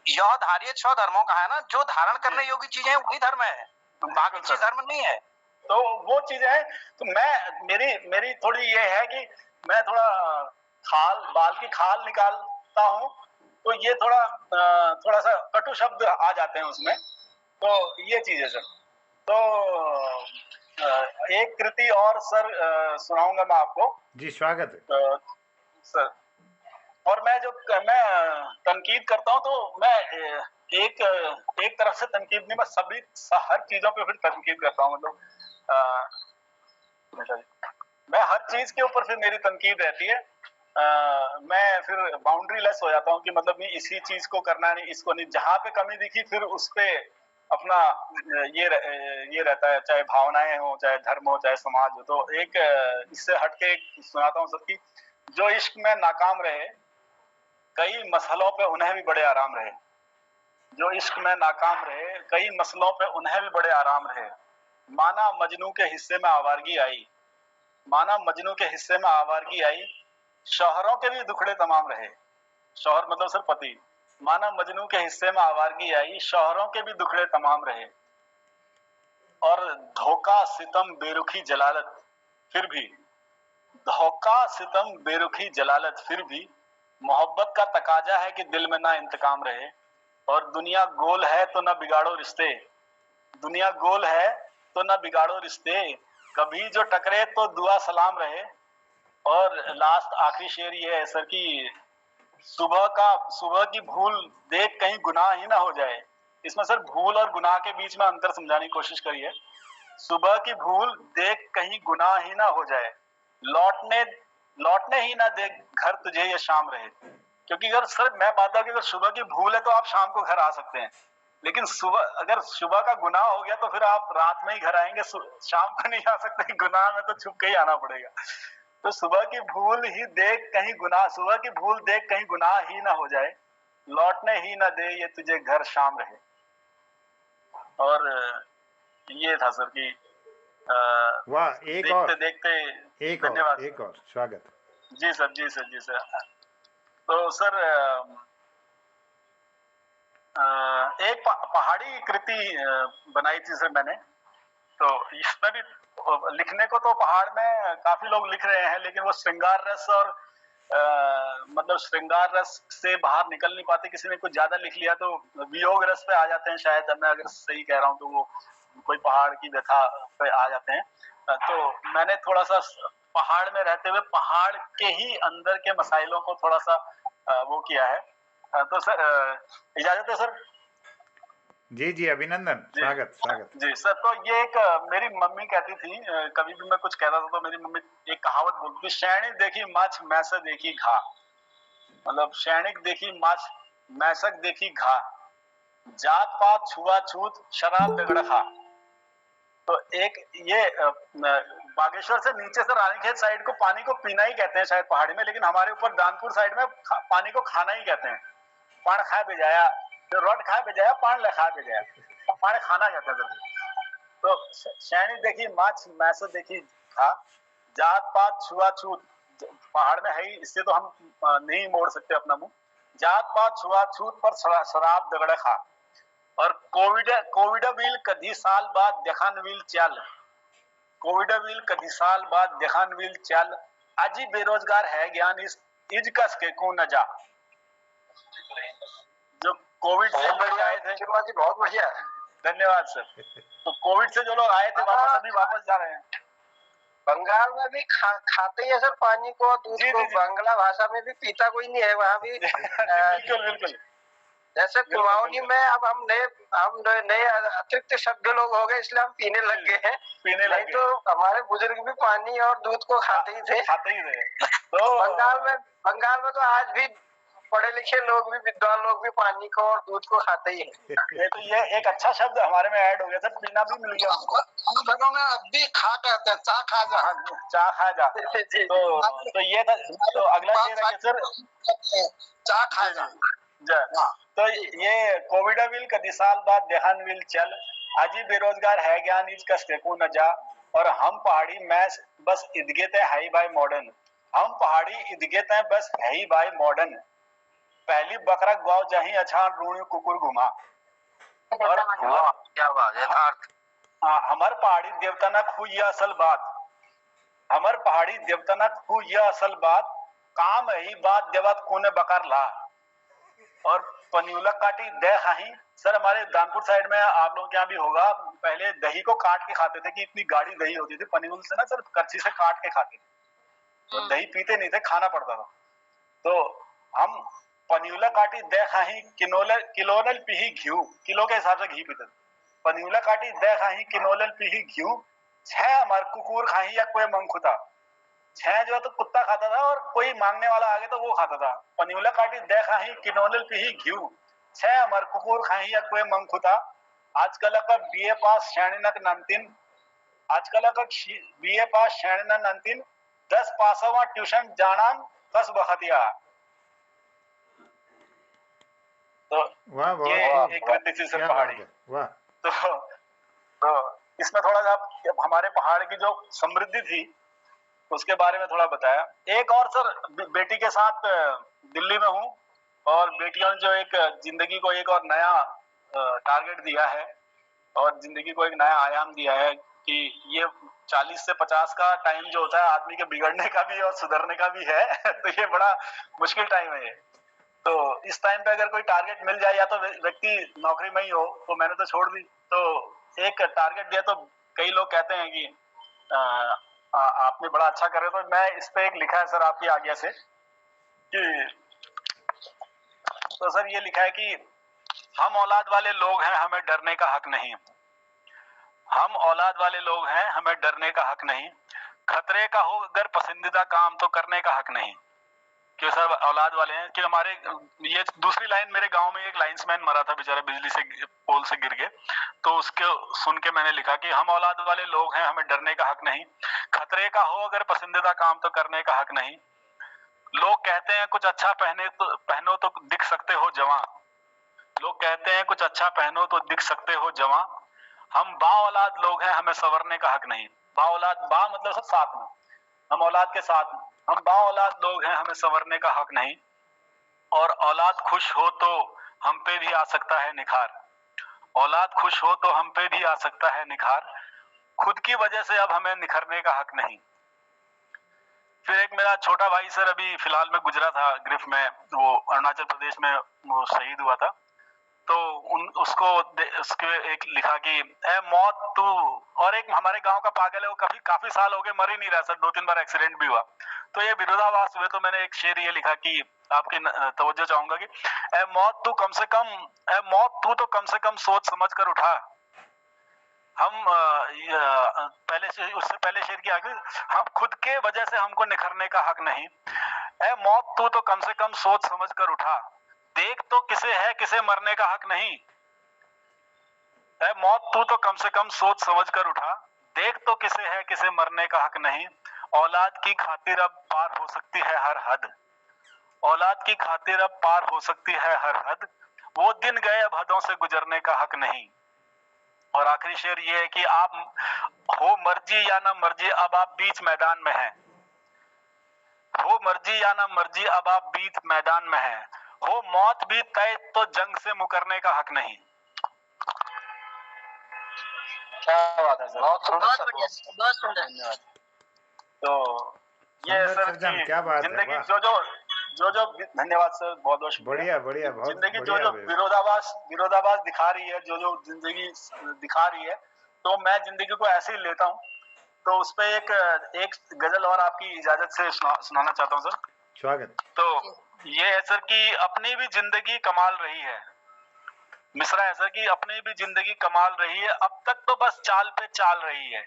यह धार्य स्वधर्मों का है ना, जो धारण करने योग्य चीजें हैं वही धर्म है, बाकी चीज धर्म नहीं है।
तो वो चीजें हैं। तो मेरी थोड़ी ये है कि मैं थोड़ा बाल की खाल निकालता हूँ, तो ये थोड़ा सा कटु शब्द आ जाते हैं उसमें। तो ये चीज है सर। तो एक कृति और सर सुनाऊंगा मैं आपको।
जी स्वागत है
सर। और मैं तनकीद करता हूँ तो मैं एक तरफ से तनकीद नहीं, मैं हर चीजों पे फिर तनकीद करता हूँ। मतलब मैं हर चीज के ऊपर फिर मेरी तनकीद रहती है। मैं फिर बाउंड्री लेस हो जाता हूँ कि मतलब नहीं इसी चीज को करना नहीं, इसको नहीं। जहां पे कमी दिखी फिर उस पे अपना ये रहता है, चाहे भावनाएं हो, चाहे धर्म हो, चाहे समाज हो। तो एक इससे हटके सुनाता हूँ सबकी। जो इश्क में नाकाम रहे कई मसलों पे उन्हें भी बड़े आराम रहे। जो इश्क में नाकाम रहे कई मसलों पे उन्हें भी बड़े आराम रहे। माना मजनू के हिस्से में आवारगी आई, माना मजनू के हिस्से में आवारगी आई, शौहरों के भी दुखड़े तमाम रहे। शौहर मतलब सर पति। माना मजनू के हिस्से में आवारगी आई, शौहरों के भी दुखड़े तमाम रहे। और धोखा सितम बेरुखी जलालत फिर भी, धोखा सितम बेरुखी जलालत फिर भी, मोहब्बत का तकाजा है कि दिल में ना इंतकाम रहे। और दुनिया गोल है तो ना बिगाड़ो रिश्ते, दुनिया गोल है तो ना बिगाड़ो रिश्ते, कभी जो टकरे तो दुआ सलाम रहे। और लास्ट आखिरी शेर ये है सर कि सुबह की भूल देख कहीं गुनाह ही ना हो जाए। इसमें सर भूल और गुनाह के बीच में अंतर समझाने की कोशिश करिए। सुबह की भूल देख कहीं गुनाह ही ना हो जाए, लौटने ही ना दे घर तुझे ये शाम रहे। क्योंकि अगर सर मैं मानता हूँ कि अगर सुबह की भूल है तो आप शाम को घर आ सकते हैं, लेकिन अगर सुबह का गुनाह हो गया तो फिर आप रात में ही घर आएंगे, शाम को नहीं आ सकते। गुनाह में तो छुप के ही आना पड़ेगा। तो सुबह की भूल देख कहीं गुनाह ही ना हो जाए, लौटने ही ना दे ये तुझे घर शाम रहे। और ये था सर कि
वाह,
देखते धन्यवाद।
एक और स्वागत।
जी सर, जी सर, जी सर। तो सर एक पहाड़ी कृति बनाई थी सर मैंने। तो इसमें भी लिखने को तो पहाड़ में काफी लोग लिख रहे हैं, लेकिन वो श्रृंगार रस और मतलब श्रृंगार रस से बाहर निकल नहीं पाते, किसी ने कुछ ज्यादा लिख लिया तो वियोग रस पे आ जाते हैं शायद, मैं अगर सही कह रहा हूँ तो, वो कोई पहाड़ की व्यथा पे आ जाते हैं। तो मैंने थोड़ा सा पहाड़ में रहते हुए पहाड़ के ही अंदर के मसाइलों को थोड़ा सा वो किया है। तो सर इजाजत है सर?
जी जी, अभिनंदन, स्वागत स्वागत
जी सर। तो ये एक मेरी मम्मी कहती थी, कभी भी मैं कुछ कहता था तो मेरी मम्मी एक कहावत बोलती थी, शैणी देखी माछ मैसे देखी घा। मतलब शैणिक देखी माछ मैसक देखी घा, जात पात छुआछूत शराब दगड़ खा। तो एक ये बागेश्वर से नीचे से रानीखेत साइड को पानी को पीना ही कहते हैं शायद पहाड़ी में, लेकिन हमारे ऊपर दानपुर साइड में पानी को खाना ही कहते हैं। पान खा बेजाया, जो रोट खा बेजाया पान लखा बेजाया, पानी खाना कहते हैं। तो शैणी देखी माछ मैसे देखी खा, जात पात छुआछूत, पहाड़ में है ही, इससे तो हम नहीं मोड़ सकते अपना मुंह। जात पात छुआछूत पर शराब दगड़ खा, और कोविड व्हील कधी साल बाद देखान व्हील चल, कोविड व्हील कधी साल बाद देखान व्हील चल, आज ही बेरोजगार है ज्ञान इज कस के को न जा। जो कोविड से लोग आए थे,
बहुत बढ़िया है,
धन्यवाद सर। तो कोविड से जो लोग आए थे वापस अभी वापस जा रहे हैं।
बंगाल में भी खाते ही है सर पानी को, दूध को। बांग्ला भाषा में भी पीता कोई नहीं है वहाँ भी।
बिल्कुल बिल्कुल।
जैसे कुमाऊनी में अब हम नए अतिरिक्त सभ्य लोग हो गए, इसलिए हम पीने लग गए हैं। नहीं तो हमारे बुजुर्ग भी पानी और दूध को खाते ही थे। तो बंगाल में तो आज भी पढ़े लिखे लोग भी, विद्वान लोग भी पानी को और दूध को खाते ही हैं।
तो ये एक अच्छा शब्द हमारे में ऐड हो गया सर, पीना भी मिल गया हमको।
हम घरों में अब भी खा कहते हैं, चाह खा जा,
चाह खा जा। तो ये था। तो अगला शेर है सर,
चाह खा जा।
तो ये कोविड व्हील कदी साल बाद देहान व्हील चल, आज ही बेरोजगार है ज्ञान इज कष्ट को न जा, और हम पहाड़ी मैच बस इदगेते हाई बाय मॉडर्न, हम पहाड़ी इदगेते बस हाई बाय मॉडर्न, पहली बकरा गाँव जही अछान रूणी कुकुर घुमा। और
क्या बात है,
हमार पहाड़ी देवता ना खू यह असल बात, हमार पहाड़ी देवता ना खू यह असल बात, काम ही बात देवत कोने बकर ला, और पन्यूला काटी दे खाही। सर हमारे दानपुर साइड में आप लोगों के यहाँ भी होगा, पहले दही को काट के खाते थे कि इतनी गाढ़ी दही होती थी, पन्यूल से ना सर करछी से काट के खाते थे, तो दही पीते नहीं थे, खाना पड़ता था। तो हम पन्यूला काटी दे खाही किलोनल पीही घी, किलो के हिसाब से घी पीते थे। पन्यूला काटी दे खाही किलोनल पीही घी, छह हमारे कुकुर खाही या कोई मंगखुता, छह जो है तो कुत्ता खाता था और कोई मांगने वाला आगे तो वो खाता था। पन्यूला काटी दे खाही किनोनल पीही घी, छह हमार कुकुर खाही या कोई मंगखुता, आजकल का बीए पास श्रेणीनक नंतिन, आजकल का बीए पास श्रेणीनक नंतिन, 10 पासवा ट्यूशन जानान कस बखतिया। तो
वाह
ये एक कृति थी सर पहाड़ी।
वाह।
तो इसमें थोड़ा सा हमारे पहाड़ की जो समृद्धि थी उसके बारे में थोड़ा बताया। एक और सर, बेटी के साथ दिल्ली में हूँ, और बेटियों ने जो एक जिंदगी को एक और नया टारगेट दिया है और जिंदगी को एक नया आयाम दिया है कि ये 40 से 50 का टाइम जो होता है आदमी के बिगड़ने का भी और सुधरने का भी है। तो ये बड़ा मुश्किल टाइम है ये। तो इस टाइम पे अगर कोई टारगेट मिल जाए, या तो व्यक्ति नौकरी में ही हो, तो मैंने तो छोड़ दी, तो एक टारगेट दिया, तो कई लोग कहते हैं कि आपने बड़ा अच्छा करे, तो मैं इस पे एक लिखा है सर आपकी आज्ञा से कि, तो सर ये लिखा है कि हम औलाद वाले लोग हैं, हमें डरने का हक नहीं, हम औलाद वाले लोग हैं, हमें डरने का हक नहीं, खतरे का हो अगर पसंदीदा काम तो करने का हक नहीं। क्यों सर औलाद वाले हैं कि हमारे, ये दूसरी लाइन, मेरे गांव में एक लाइंसमैन मरा था बेचारा, बिजली से पोल से गिर के, तो उसके सुन के मैंने लिखा कि हम औलाद वाले लोग हैं, हमें डरने का हक नहीं, खतरे का हो अगर पसंदीदा काम तो करने का हक नहीं, लोग कहते हैं कुछ अच्छा पहनो तो दिख सकते हो जवां, लोग कहते हैं कुछ अच्छा पहनो तो दिख सकते हो जवां, हम बा औलाद लोग हैं, हमें संवरने का हक नहीं। बा औलाद, बा मतलब सब साथ में, हम औलाद के साथ में, हम बा औलाद लोग हैं, हमें संवरने का हक नहीं, और औलाद खुश हो तो हम पे भी आ सकता है निखार, औलाद खुश हो तो हम पे भी आ सकता है निखार, खुद की वजह से अब हमें निखरने का हक नहीं, फिर एक मेरा छोटा भाई सर अभी फिलहाल में गुजरा था ग्रिफ में, वो अरुणाचल प्रदेश में वो शहीद हुआ था। तो उसके एक लिखा कि ए मौत तू, और एक हमारे गांव का पागल है, वो काफी साल हो गए मर ही नहीं रहा सर, 2-3 बार एक्सीडेंट भी हुआ। तो ये विरोधाभास हुए, तो मैंने एक शेर ये लिखा कि आपकी तवज्जो चाहूंगा कि ए मौत तू तो कम से कम सोच समझ कर उठा। हम उससे पहले शेर की आगे, हम खुद के वजह से हमको निखरने का हक नहीं। ए मौत तू तो कम से कम सोच समझ कर उठा, देख तो किसे है किसे मरने का हक नहीं। ए मौत तू तो कम से कम सोच समझ कर उठा, देख तो किसे है किसे मरने का हक नहीं। औलाद की खातिर अब पार हो सकती है हर हद, औलाद की खातिर अब पार हो सकती है हर हद, वो दिन गए अब हदों से गुजरने का हक नहीं। और आखिरी शेर ये है कि आप हो मर्जी या ना मर्जी अब आप बीच मैदान में हैं, हो मर्जी या ना मर्जी अब आप बीच मैदान में हैं, हो मौत भी तय तो जंग से मुकरने का हक नहीं। क्या बात है सर, बहुत सुंदर। तो ये सर की
क्या बात
जिंदगी
है,
जो धन्यवाद सर, बहुत बहुत
बढ़िया
जिंदगी जो विरोधाभास दिखा रही है, जो जिंदगी दिखा रही है, तो मैं जिंदगी को ऐसे ही लेता हूँ। तो उस पे एक गजल और आपकी इजाजत से सुनाना चाहता हूँ सर।
स्वागत।
तो ये है सर कि अपनी भी जिंदगी कमाल रही है, मिसरा है सर कि अपनी भी जिंदगी कमाल रही है, अब तक तो बस चाल पे चाल रही है,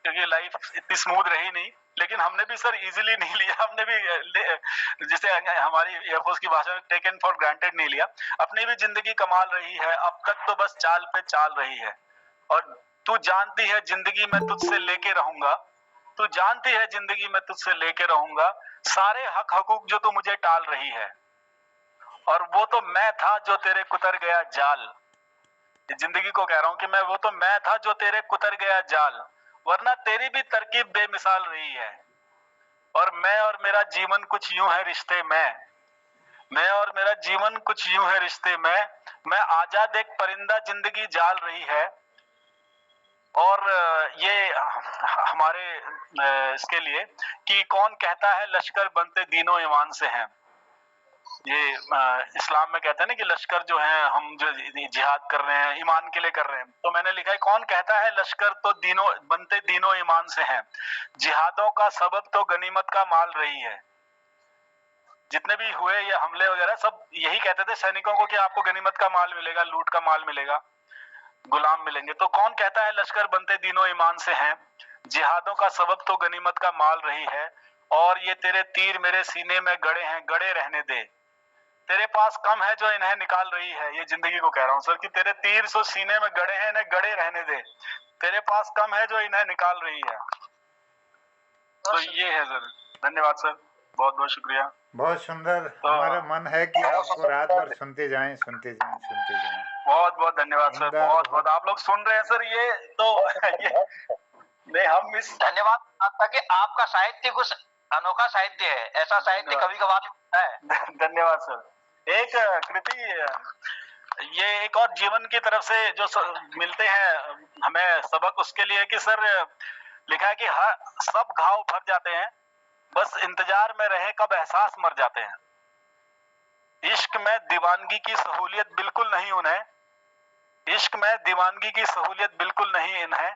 क्योंकि लाइफ इतनी स्मूथ रही नहीं। लेकिन हमने भी सर इजीली नहीं लिया, हमने भी जिसे हमारी एयरफोर्स की भाषा में टेकन फॉर ग्रांटेड नहीं लिया। अपनी भी जिंदगी कमाल रही है, अब तक तो बस चाल पे चाल रही है, और तू जानती है जिंदगी में तुझसे लेके रहूंगा, तू जानती है जिंदगी में तुझसे लेके रहूंगा, सारे हक हकूक जो तू मुझे टाल रही है, और वो तो मैं था जो तेरे कुतर गया जाल। जिंदगी को कह रहा हूं कि वो तो मैं था जो तेरे कुतर गया जाल, वरना तेरी भी तरकीब बेमिसाल रही है, और मैं और मेरा जीवन कुछ यूं है रिश्ते में, मैं और मेरा जीवन कुछ यूं है रिश्ते में, मैं आजाद एक परिंदा जिंदगी जाल रही है। और ये हमारे इसके लिए कि कौन कहता है लश्कर बनते दीनों ईमान से हैं, ये इस्लाम में कहते हैं ना कि लश्कर जो है हम जो जिहाद कर रहे हैं ईमान के लिए कर रहे हैं, तो मैंने लिखा है कौन कहता है लश्कर तो बनते दीनों ईमान से हैं, जिहादों का सबब तो गनीमत का माल रही है। जितने भी हुए ये हमले वगैरह सब यही कहते थे सैनिकों को कि आपको गनीमत का माल मिलेगा, लूट का माल मिलेगा, गुलाम मिलेंगे। तो कौन कहता है लश्कर बनते दीनों ईमान से हैं, जिहादों का सबब तो गनीमत का माल रही है, और ये तेरे तीर मेरे सीने में गड़े हैं, गड़े रहने दे, तेरे पास कम है जो इन्हें निकाल रही है। ये जिंदगी को कह रहा हूँ सर कि तेरे तीर सो सीने में गड़े हैं, इन्हें गड़े रहने दे, तेरे पास कम है जो इन्हें निकाल रही है। तो ये है सर, धन्यवाद सर, बहुत बहुत शुक्रिया।
बहुत सुंदर। तो हमारा मन है कि आपको रात भर सुनते जाएं।
बहुत बहुत धन्यवाद सर, बहुत बहुत आप लोग सुन रहे हैं सर, ये तो ये नहीं हम इस
धन्यवाद आपका कि आपका साहित्य कुछ अनोखा साहित्य है, ऐसा साहित्य कभी कभार होता है।
धन्यवाद सर। एक कृति ये एक और जीवन की तरफ से जो मिलते हैं हमें सबक, उसके लिए कि सर लिखा है कि हर सब घाव भर जाते हैं, बस इंतजार में रहे कब एहसास मर जाते हैं। इश्क में दीवानगी की सहूलियत बिल्कुल नहीं उन्हें, इश्क में दीवानगी की सहूलियत बिल्कुल नहीं इन्हें,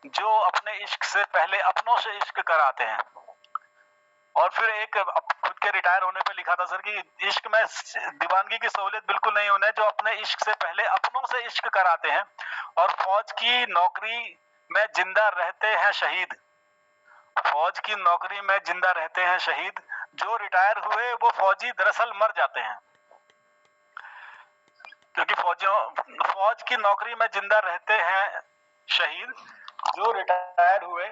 जो अपने इश्क से पहले अपनों से इश्क कराते हैं। और फिर एक खुद के रिटायर होने पे लिखा था सर कि इश्क में दीवानगी की सहूलियत बिल्कुल नहीं उन्हें, जो अपने इश्क से पहले अपनों से इश्क कराते हैं, और फौज की नौकरी में जिंदा रहते हैं शहीद, फौज की नौकरी में जिंदा रहते हैं शहीद, जो रिटायर हुए वो फौजी दरअसल मर जाते हैं। क्योंकि फौज की नौकरी में जिंदा रहते हैं शहीद, जो रिटायर हुए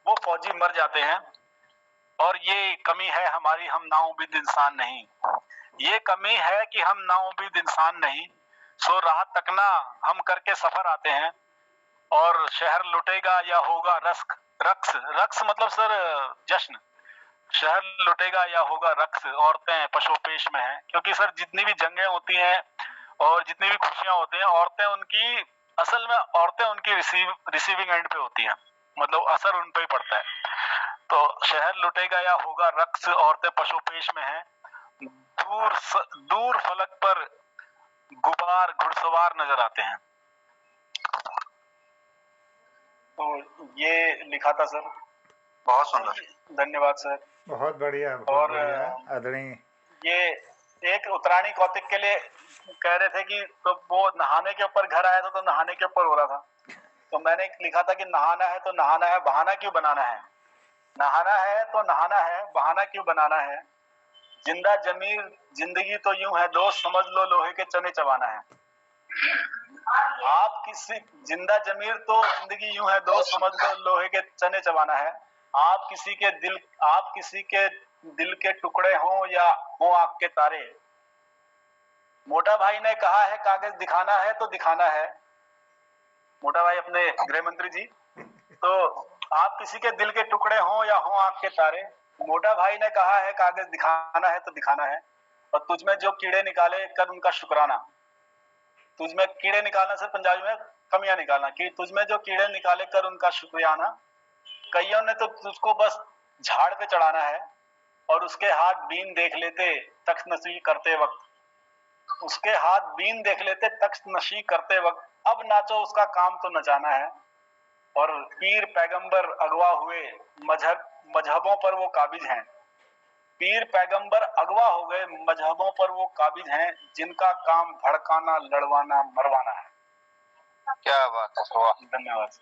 वो फौजी मर जाते हैं। और ये कमी है हमारी, हम नाउम्मीद इंसान नहीं, ये कमी है कि हम नाउम्मीद इंसान नहीं, सो राह तकना हम करके सफर आते हैं, और शहर लुटेगा या होगा रक्स मतलब सर जश्न, शहर लुटेगा या होगा रक्स, औरतें पशोपेश में हैं। क्योंकि सर जितनी भी जंगें होती हैं और जितनी भी खुशियां होती हैं, औरतें उनकी असल में औरतें उनकी रिसीविंग एंड पे होती हैं, मतलब असर उन पे ही पड़ता है। तो शहर लुटेगा या होगा रक्स, औरतें पशुपेश में हैं, दूर फलक पर गुबार घुड़सवार नजर आते हैं। तो ये लिखा था सर।
बहुत सुंदर,
धन्यवाद सर।
बहुत बढ़िया,
और
आदरणीय।
ये एक उत्तरायणी कौतिक के लिए कह रहे थे कि तो वो नहाने के ऊपर घर आया था तो नहाने के ऊपर हो रहा था, तो मैंने लिखा था कि नहाना है तो नहाना है, बहाना क्यों बनाना है। नहाना है तो नहाना है, बहाना क्यों बनाना है। जिंदा जमीर जिंदगी तो यूं है दोस्त, समझ लो लोहे के चने चबाना है। आप किसी जिंदा जमीर तो जिंदगी यूं है दोस्त, समझ लो लोहे के चने चबाना है। आप किसी के दिल के टुकड़े हों या हों आग के तारे। मोटा भाई ने कहा है कागज दिखाना है तो दिखाना है। मोटा भाई अपने गृह मंत्री जी। तो आप किसी के दिल के टुकड़े हों या हों आग के तारे, मोटा भाई ने कहा है कागज दिखाना है तो दिखाना है। और तुझमें जो कीड़े निकाले कर उनका शुक्राना। तुझमें कीड़े निकालना सर पंजाबी में कमियां निकालना, कि तुझमें जो कीड़े निकाले कर उनका शुक्रियाना। कईयों ने तो तुझको बस झाड़ पे चढ़ाना है, और उसके हाथ बीन देख लेते तख्त नशी करते वक्त। उसके हाथ बीन देख लेते तख्त नशी करते वक्त। अब नाचो उसका काम तो नचाना है। और पीर पैगंबर अगवा हुए मजहबों पर वो काबिज हैं। पीर पैगंबर अगवा हो गए मजहबों पर वो काबिज हैं, जिनका काम भड़काना लड़वाना मरवाना है।
क्या बात है,
धन्यवाद।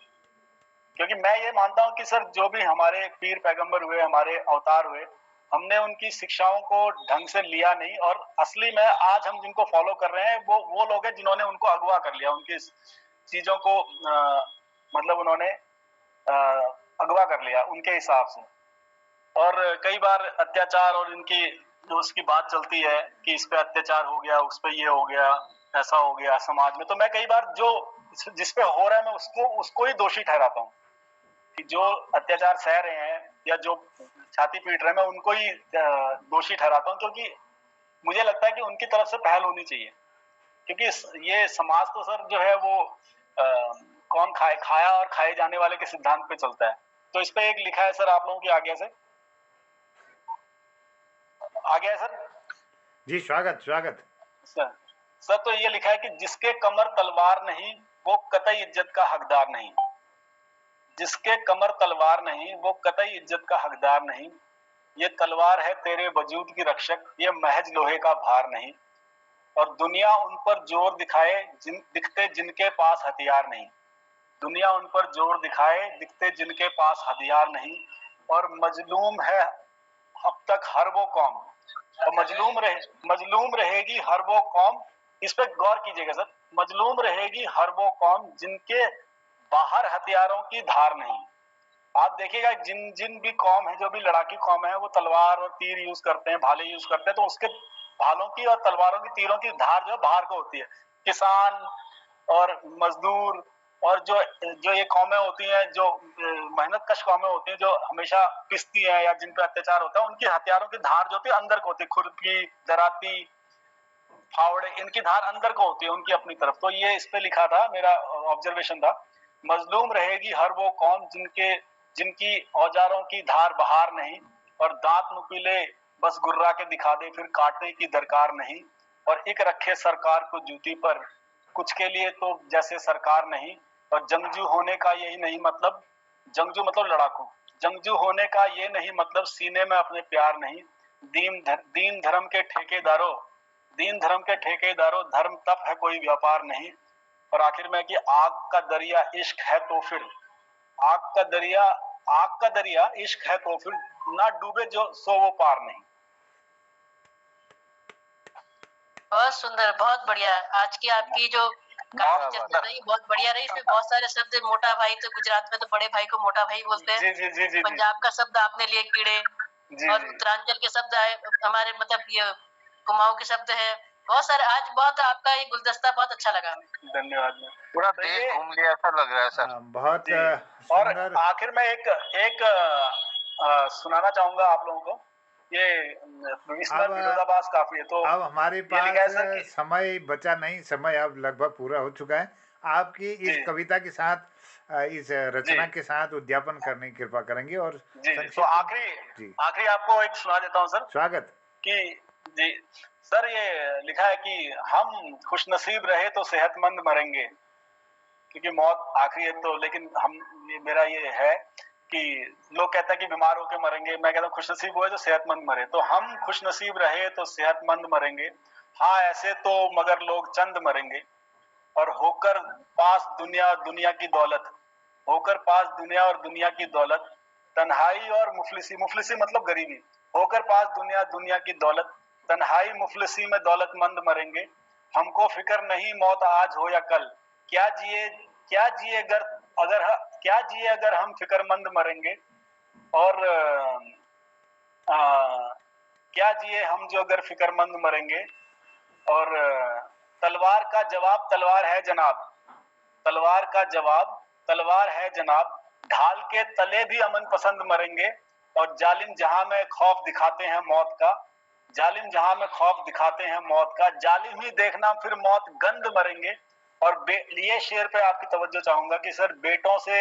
क्योंकि मैं ये मानता हूँ कि सर जो भी हमारे पीर पैगंबर हुए, हमारे अवतार हुए, हमने उनकी शिक्षाओं को ढंग से लिया नहीं, और असली में आज हम जिनको फॉलो कर रहे हैं वो लोग हैं जिन्होंने उनको अगवा कर लिया, उनकी चीजों को मतलब उन्होंने अगवा कर लिया उनके हिसाब से। और कई बार अत्याचार और इनकी जो उसकी बात चलती है कि इस पे अत्याचार हो गया, उस पे ये हो गया, ऐसा हो गया समाज में, तो मैं कई बार जो जिस पे हो रहा है मैं उसको ही दोषी ठहराता हूँ, कि जो अत्याचार सह रहे हैं या जो छाती पीट रहे हैं मैं उनको ही दोषी ठहराता हूँ, क्योंकि मुझे लगता है कि उनकी तरफ से पहल होनी चाहिए। क्योंकि ये समाज तो सर जो है वो कौन खाया और खाए जाने वाले के सिद्धांत पे चलता है। तो इस पे एक लिखा है सर, आप लोगों की आज्ञा से आ गया है सर
जी। स्वागत
सर। तो ये लिखा है कि जिसके कमर तलवार नहीं वो कतई इज्जत का हकदार नहीं। जिसके कमर तलवार नहीं वो कतई इज्जत का हकदार नहीं। ये तलवार है तेरे वजूद की रक्षक, ये महज लोहे का भार नहीं। और दुनिया उन पर जोर दिखाए दिखते जिनके पास हथियार नहीं। दुनिया उन पर जोर दिखाए दिखते जिनके पास हथियार नहीं। और मजलूम है अब तक हर वो कौम, और मजलूम रहेगी हर वो कौम। इस पे गौर कीजिएगा सर। मजलूम रहेगी हर वो कौम जिनके बाहर हथियारों की धार नहीं। आप देखिएगा जिन भी कौम है, जो भी लड़ाकी कौम है, वो तलवार और तीर यूज करते हैं, भाले यूज करते हैं, तो उसके भालों की और तलवारों की तीरों की धार जो बाहर को होती है। किसान और मजदूर और जो ये कौमें होती हैं, जो मेहनत कश कौमें होती हैं, जो हमेशा पिसती हैं या जिन पर अत्याचार होता है, उनकी हथियारों की धार जो होती है अंदर को होती है। खुरपी, दराती, फावड़े, इनकी धार अंदर को होती है उनकी अपनी तरफ। तो ये इस पे लिखा था, मेरा ऑब्जर्वेशन था, मजलूम रहेगी हर वो कौम जिनकी औजारों की धार बहार नहीं। और दांत नुकीले बस गुर्रा के दिखा दे, फिर काटने की दरकार नहीं। और एक रखे सरकार को जूती पर, कुछ के लिए तो जैसे सरकार नहीं। और जंगजू होने का यही नहीं मतलब, जंगजू मतलब लड़ाकू, जंगजू होने का ये नहीं मतलब सीने में अपने प्यार नहीं। दीन धर्म के ठेकेदारों धर्म तप है कोई व्यापार नहीं। और आखिर में कि आग का दरिया इश्क है तो फिर, आग का दरिया इश्क है तो फिर, ना डूबे जो सो वो पार नहीं।
बहुत सुंदर, बहुत बढ़िया। आज की आपकी जो चर्चा रही बहुत बढ़िया रही। इसमें बहुत सारे शब्द, मोटा भाई तो गुजरात में तो बड़े भाई को मोटा भाई बोलते हैं।
जी,
पंजाब का शब्द आपने लिए कीड़े, और उत्तरांचल के शब्द आए हमारे, मतलब ये कुमाऊं के शब्द है बहुत सारे। आज बहुत आपका ये गुलदस्ता बहुत अच्छा लगा हमें।
धन्यवाद।
पूरा देश घूम लिया ऐसा लग रहा है सर।
बहुत
और आखिर में एक सुनाना चाहूंगा आप लोगों को। ये इसमें विरोधाभास काफी है, तो
अब हमारे पास समय बचा नहीं, समय अब लगभग पूरा हो चुका है। आपकी इस कविता के साथ इस रचना के साथ उद्यापन करने की कृपा करेंगे। और
तो आखिरी आपको एक सुना देता हूँ सर।
स्वागत।
कि जी सर, ये लिखा है कि हम खुशनसीब रहे तो सेहतमंद मरेंगे, क्योंकि मौत आखिरी है। तो लेकिन मेरा ये है कि लोग कहते हैं कि बीमार होकर मरेंगे, मैं कहता हूँ खुशनसीब हुए तो सेहतमंद मरे। तो हम खुशनसीब रहे तो सेहतमंद मरेंगे, हाँ ऐसे तो मगर लोग चंद मरेंगे। और होकर पास दुनिया की दौलत, होकर पास दुनिया और दुनिया की दौलत, तन्हाई और मुफलिसी, मुफलिसी मतलब गरीबी, होकर पास दुनिया की दौलत, तन्हाई मुफलिसी में दौलतमंद मरेंगे। हमको फिक्र नहीं मौत आज हो या कल, क्या जिए अगर हम फिक्रमंद मरेंगे। और क्या जिए हम जो अगर फिक्रमंद मरेंगे। और तलवार का जवाब तलवार है जनाब, तलवार का जवाब तलवार है जनाब, ढाल के तले भी अमन पसंद मरेंगे। और जालिम जहां में खौफ दिखाते हैं मौत का, जालिम जहां में खौफ दिखाते हैं मौत का, जालिम ही देखना फिर मौत गंद मरेंगे। और ये शेर पे आपकी तवज्जो चाहूंगा कि सर, बेटों से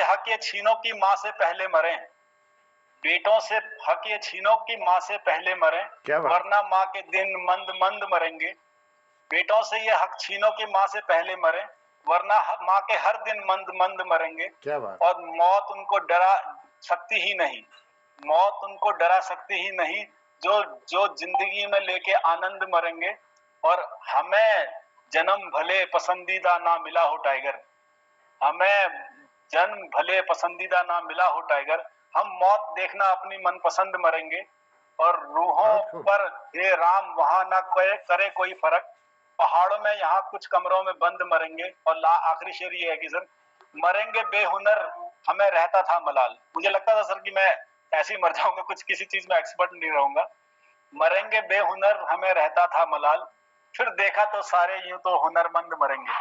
हक ये छीनो की माँ से पहले मरें, बेटों से हक ये छीनो की माँ से पहले मरें, वरना माँ के दिन मंद मरेंगे। बेटों से ये हक छीनो की माँ से पहले मरें, वरना माँ के हर दिन मंद मरेंगे।
क्या बात।
और मौत उनको डरा सकती ही नहीं, मौत उनको डरा सकती ही नहीं, जो जिंदगी में लेके आनंद मरेंगे। और हमें जन्म भले पसंदीदा ना मिला हो टाइगर, हमें जन्म भले पसंदीदा ना मिला हो टाइगर, हम मौत देखना अपनी मनपसंद मरेंगे। और रूहों पर हे राम वहां ना करे कोई फर्क, पहाड़ों में यहाँ कुछ कमरों में बंद मरेंगे। और आखिरी शेर ये है कि सर, मरेंगे बेहुनर हमें रहता था मलाल। मुझे लगता था सर कि मैं ऐसे ही मर जाऊंगा, कुछ किसी चीज में एक्सपर्ट नहीं रहूंगा। मरेंगे बेहुनर हमें रहता था मलाल, फिर देखा तो सारे यूं तो हुनरमंद मरेंगे।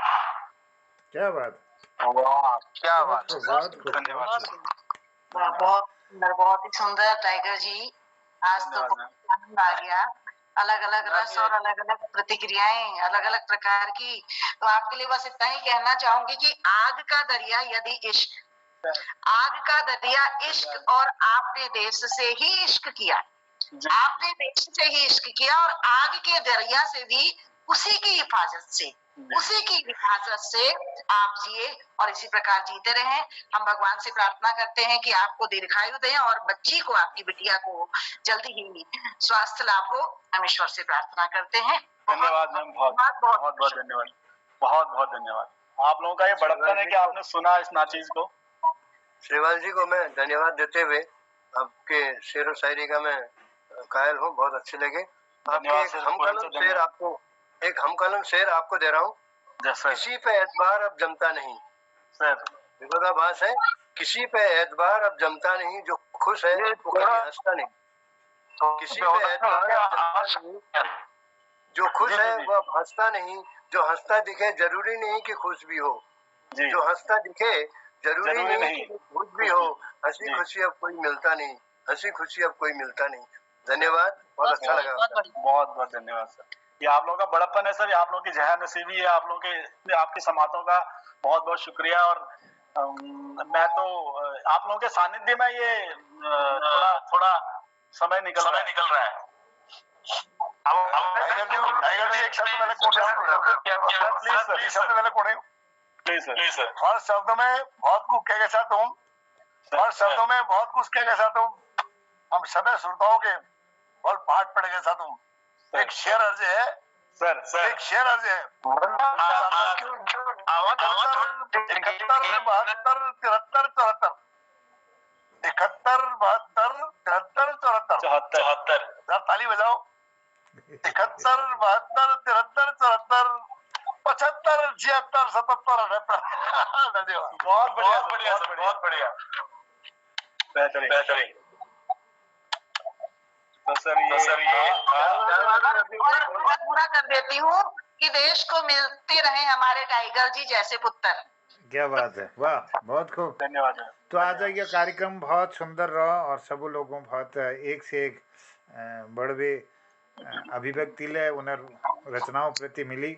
क्या बात,
वाह क्या बात,
धन्यवाद।
बहुत ही सुंदर टाइगर जी, आज तो बहुत आनंद आ गया। अलग अलग रस और अलग अलग प्रतिक्रियाएं, अलग अलग प्रकार की। तो आपके लिए बस इतना ही कहना चाहूंगी कि आग का दरिया यदि इश्क, आग का दरिया इश्क, और आपने देश से ही इश्क किया, आपने देश से ही इश्क किया, और आग के दरिया से भी उसी की हिफाजत से आप जिए और इसी प्रकार जीते रहें। हम भगवान से प्रार्थना करते हैं कि आपको दीर्घायु दें और बच्ची को, आपकी बिटिया को जल्दी ही स्वास्थ्य लाभ हो। हम ईश्वर से प्रार्थना करते हैं।
धन्यवाद मैम, बहुत धन्यवाद, बहुत धन्यवाद। आप लोगों का ये बड़प्पन है कि आपने सुना इस नाचीज को।
श्रीवाल जी को मैं धन्यवाद देते हुए आपके शेर व शायरी का मैं कायल हूँ, बहुत अच्छे लगे। एक हमकलम शेर आपको दे रहा हूँ। किसी पे एतबार अब जमता नहीं, विरोधाभास है, किसी पे एतबार अब जमता नहीं, जो खुश है वो कभी हंसता नहीं। किसी पे एतबार अब जमता नहीं, जो खुश है वो अब हंसता नहीं, जो हंसता दिखे जरूरी नहीं कि खुश भी हो, जो हंसता दिखे जरूरी नहीं कि खुश भी हो, हंसी खुशी अब कोई मिलता नहीं, हंसी खुशी अब कोई मिलता नहीं। धन्यवाद, बहुत अच्छा लगा।
बहुत धन्यवाद सर। ये आप लोगों का बड़प्पन है सर, ये आप लोगों की जहर नसीबी है, आप लोगों के, आपकी समातों का बहुत शुक्रिया। और मैं तो आप लोगों के सानिध्य में ये थोड़ा समय निकल रहा है। प्लीज सर,
और शब्दों में बहुत कुछ कह चाहता हूँ, और शब्दों में बहुत कुछ कह चाहता हूँ। हम सभी श्रोताओं के और पाठ पढ़ के चाहता हूँ। एक शेर अर्ज है
सर,
एक शेर अर्ज है। 71, 72, 74। ताली बजाओ। 71, 72, 73, 74, 75, 76, 77, 78। धन्यवाद।
बहुत बढ़िया, बेहतरीन। तो सर ये
पूरा कर देती हूँ कि देश को मिलते रहे हमारे टाइगर जी जैसे पुत्र।
क्या बात है, वाह, बहुत खूब,
धन्यवाद।
तो आज ये कार्यक्रम बहुत सुंदर रहा और सब लोगों बहुत एक से एक बड़वे अभिव्यक्ति ले उन्हें रचनाओं प्रति मिली।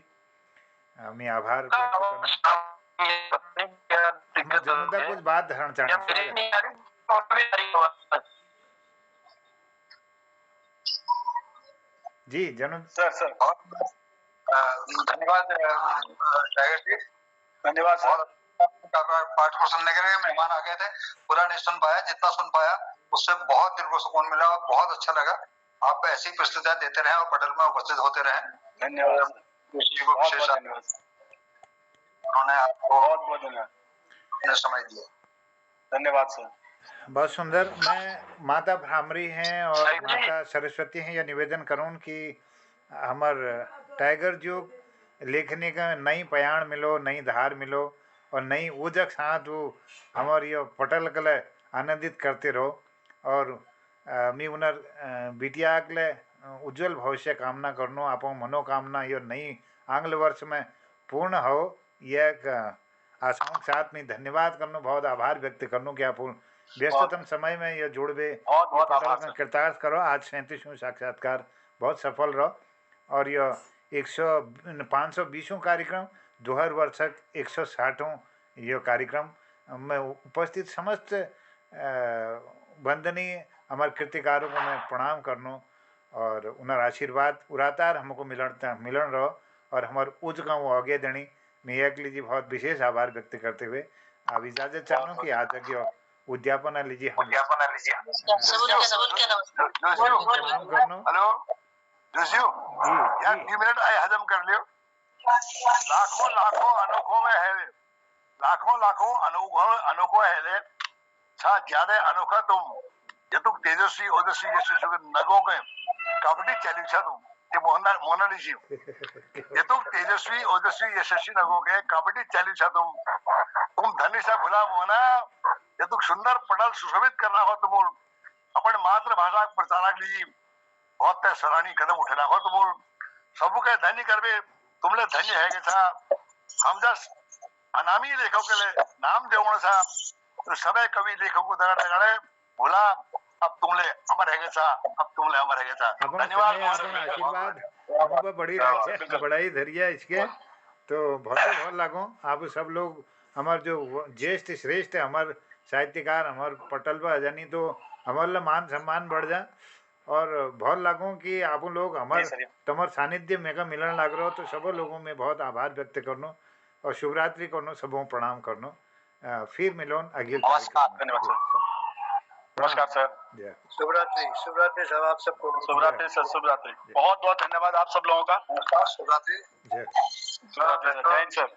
हमें आभार व्यक्त करना। जनता कुछ बात धारण जी जनु
सर धन्यवाद टाइगर जी, धन्यवाद सर। पाठ को सुनने के लिए मेहमान आ गए थे, पूरा नहीं सुन पाया, जितना सुन पाया उससे बहुत दिल को सुकून मिला और बहुत अच्छा लगा। आप ऐसी प्रस्तुतियां देते रहे और पटल में उपस्थित होते रहे। धन्यवाद, उन्होंने आपको बहुत धन्यवाद समय दिया। धन्यवाद सर।
बहुत सुंदर। मैं माता भ्रामरी हैं और माता सरस्वती हैं, यह निवेदन करूँ कि हमार टाइगर जो लेखनी का नई पयाण मिलो, नई धार मिलो और नई ऊर्जा साथ वो हमारे ये पटल कले आनंदित करते रहो। और मी उनर बिटिया के उज्जवल भविष्य कामना करनो, आप मनोकामना ये नई आंग्ल वर्ष में पूर्ण हो, यह आशाओं के साथ में धन्यवाद करनो, बहुत आभार व्यक्त करनो कि आप व्यस्ततम समय में यह जुड़बे पटल का कृतार्थ करो। आज 37वां साक्षात्कार बहुत सफल रहो और यह 520वां कार्यक्रम 2000 वर्षक 160वां यह कार्यक्रम में उपस्थित समस्त वंदनीय हमारे कृतिकारों को मैं प्रणाम करनो और उनर आशीर्वाद उरातार हमको मिलन रहो और हमारे उज का वो आगे देनी मैं एक लीजिए बहुत विशेष आभार व्यक्त करते हुए अब इजाजत चाहूँ कि आज तक उद्यापना लीजिए हम
हेलो यार 2 मिनट आए हजम कर लियो। लाखों अनोखों में है, लाखों अनोखों है ले छा ज्यादा अनोखा तुम ये तुम तेजस्वी ओजस्वी यशस्वी नगों के कबड्डी चली छा तुम ये मोनाली जी ये तुम तेजस्वी ओजस्वी यशस्वी नगों के कबड्डी चली छा तुम धनी सा भुला मोना ये तुम सुंदर पटल सुशोभित करना हो तुम अपन मातृभाषा प्रचारक लीजिए बहुत सराहनीय कदम उठे रखो तुम सबू के धन्य करवे तुमले धन्य है कि हम जस्ट अनामी लेखकों के लिए नाम देवण सा तो सबे कवि लेखकों को दगड़े बोला अब तुमले अमर है अब तुमले अमर है धन्यवाद
आशीर्वाद हमको बड़ाई धरिया इसके तो बहुत लागो आप सब लोग हमारे जो ज्येष्ठ श्रेष्ठ हमारे साहित्यकार हमारे पटल पर जानी तो हमारे मान सम्मान बढ़ जा और बहुत लागू कि आप लोग हमारे तमर सानिध्य में का मिलन लग रहा हो तो सब लोगों में बहुत आभार व्यक्त करनो और शुभरात्रि करनो, सबों प्रणाम करनो। फिर मिलोन अगले
नमस्कार सर।
शुभरात्रि सब आप सबको।
शुभरात्रि सर, शुभरात्रि। बहुत बहुत धन्यवाद आप सब लोगों का।
शुभरात्रि।
जय हिंद सर।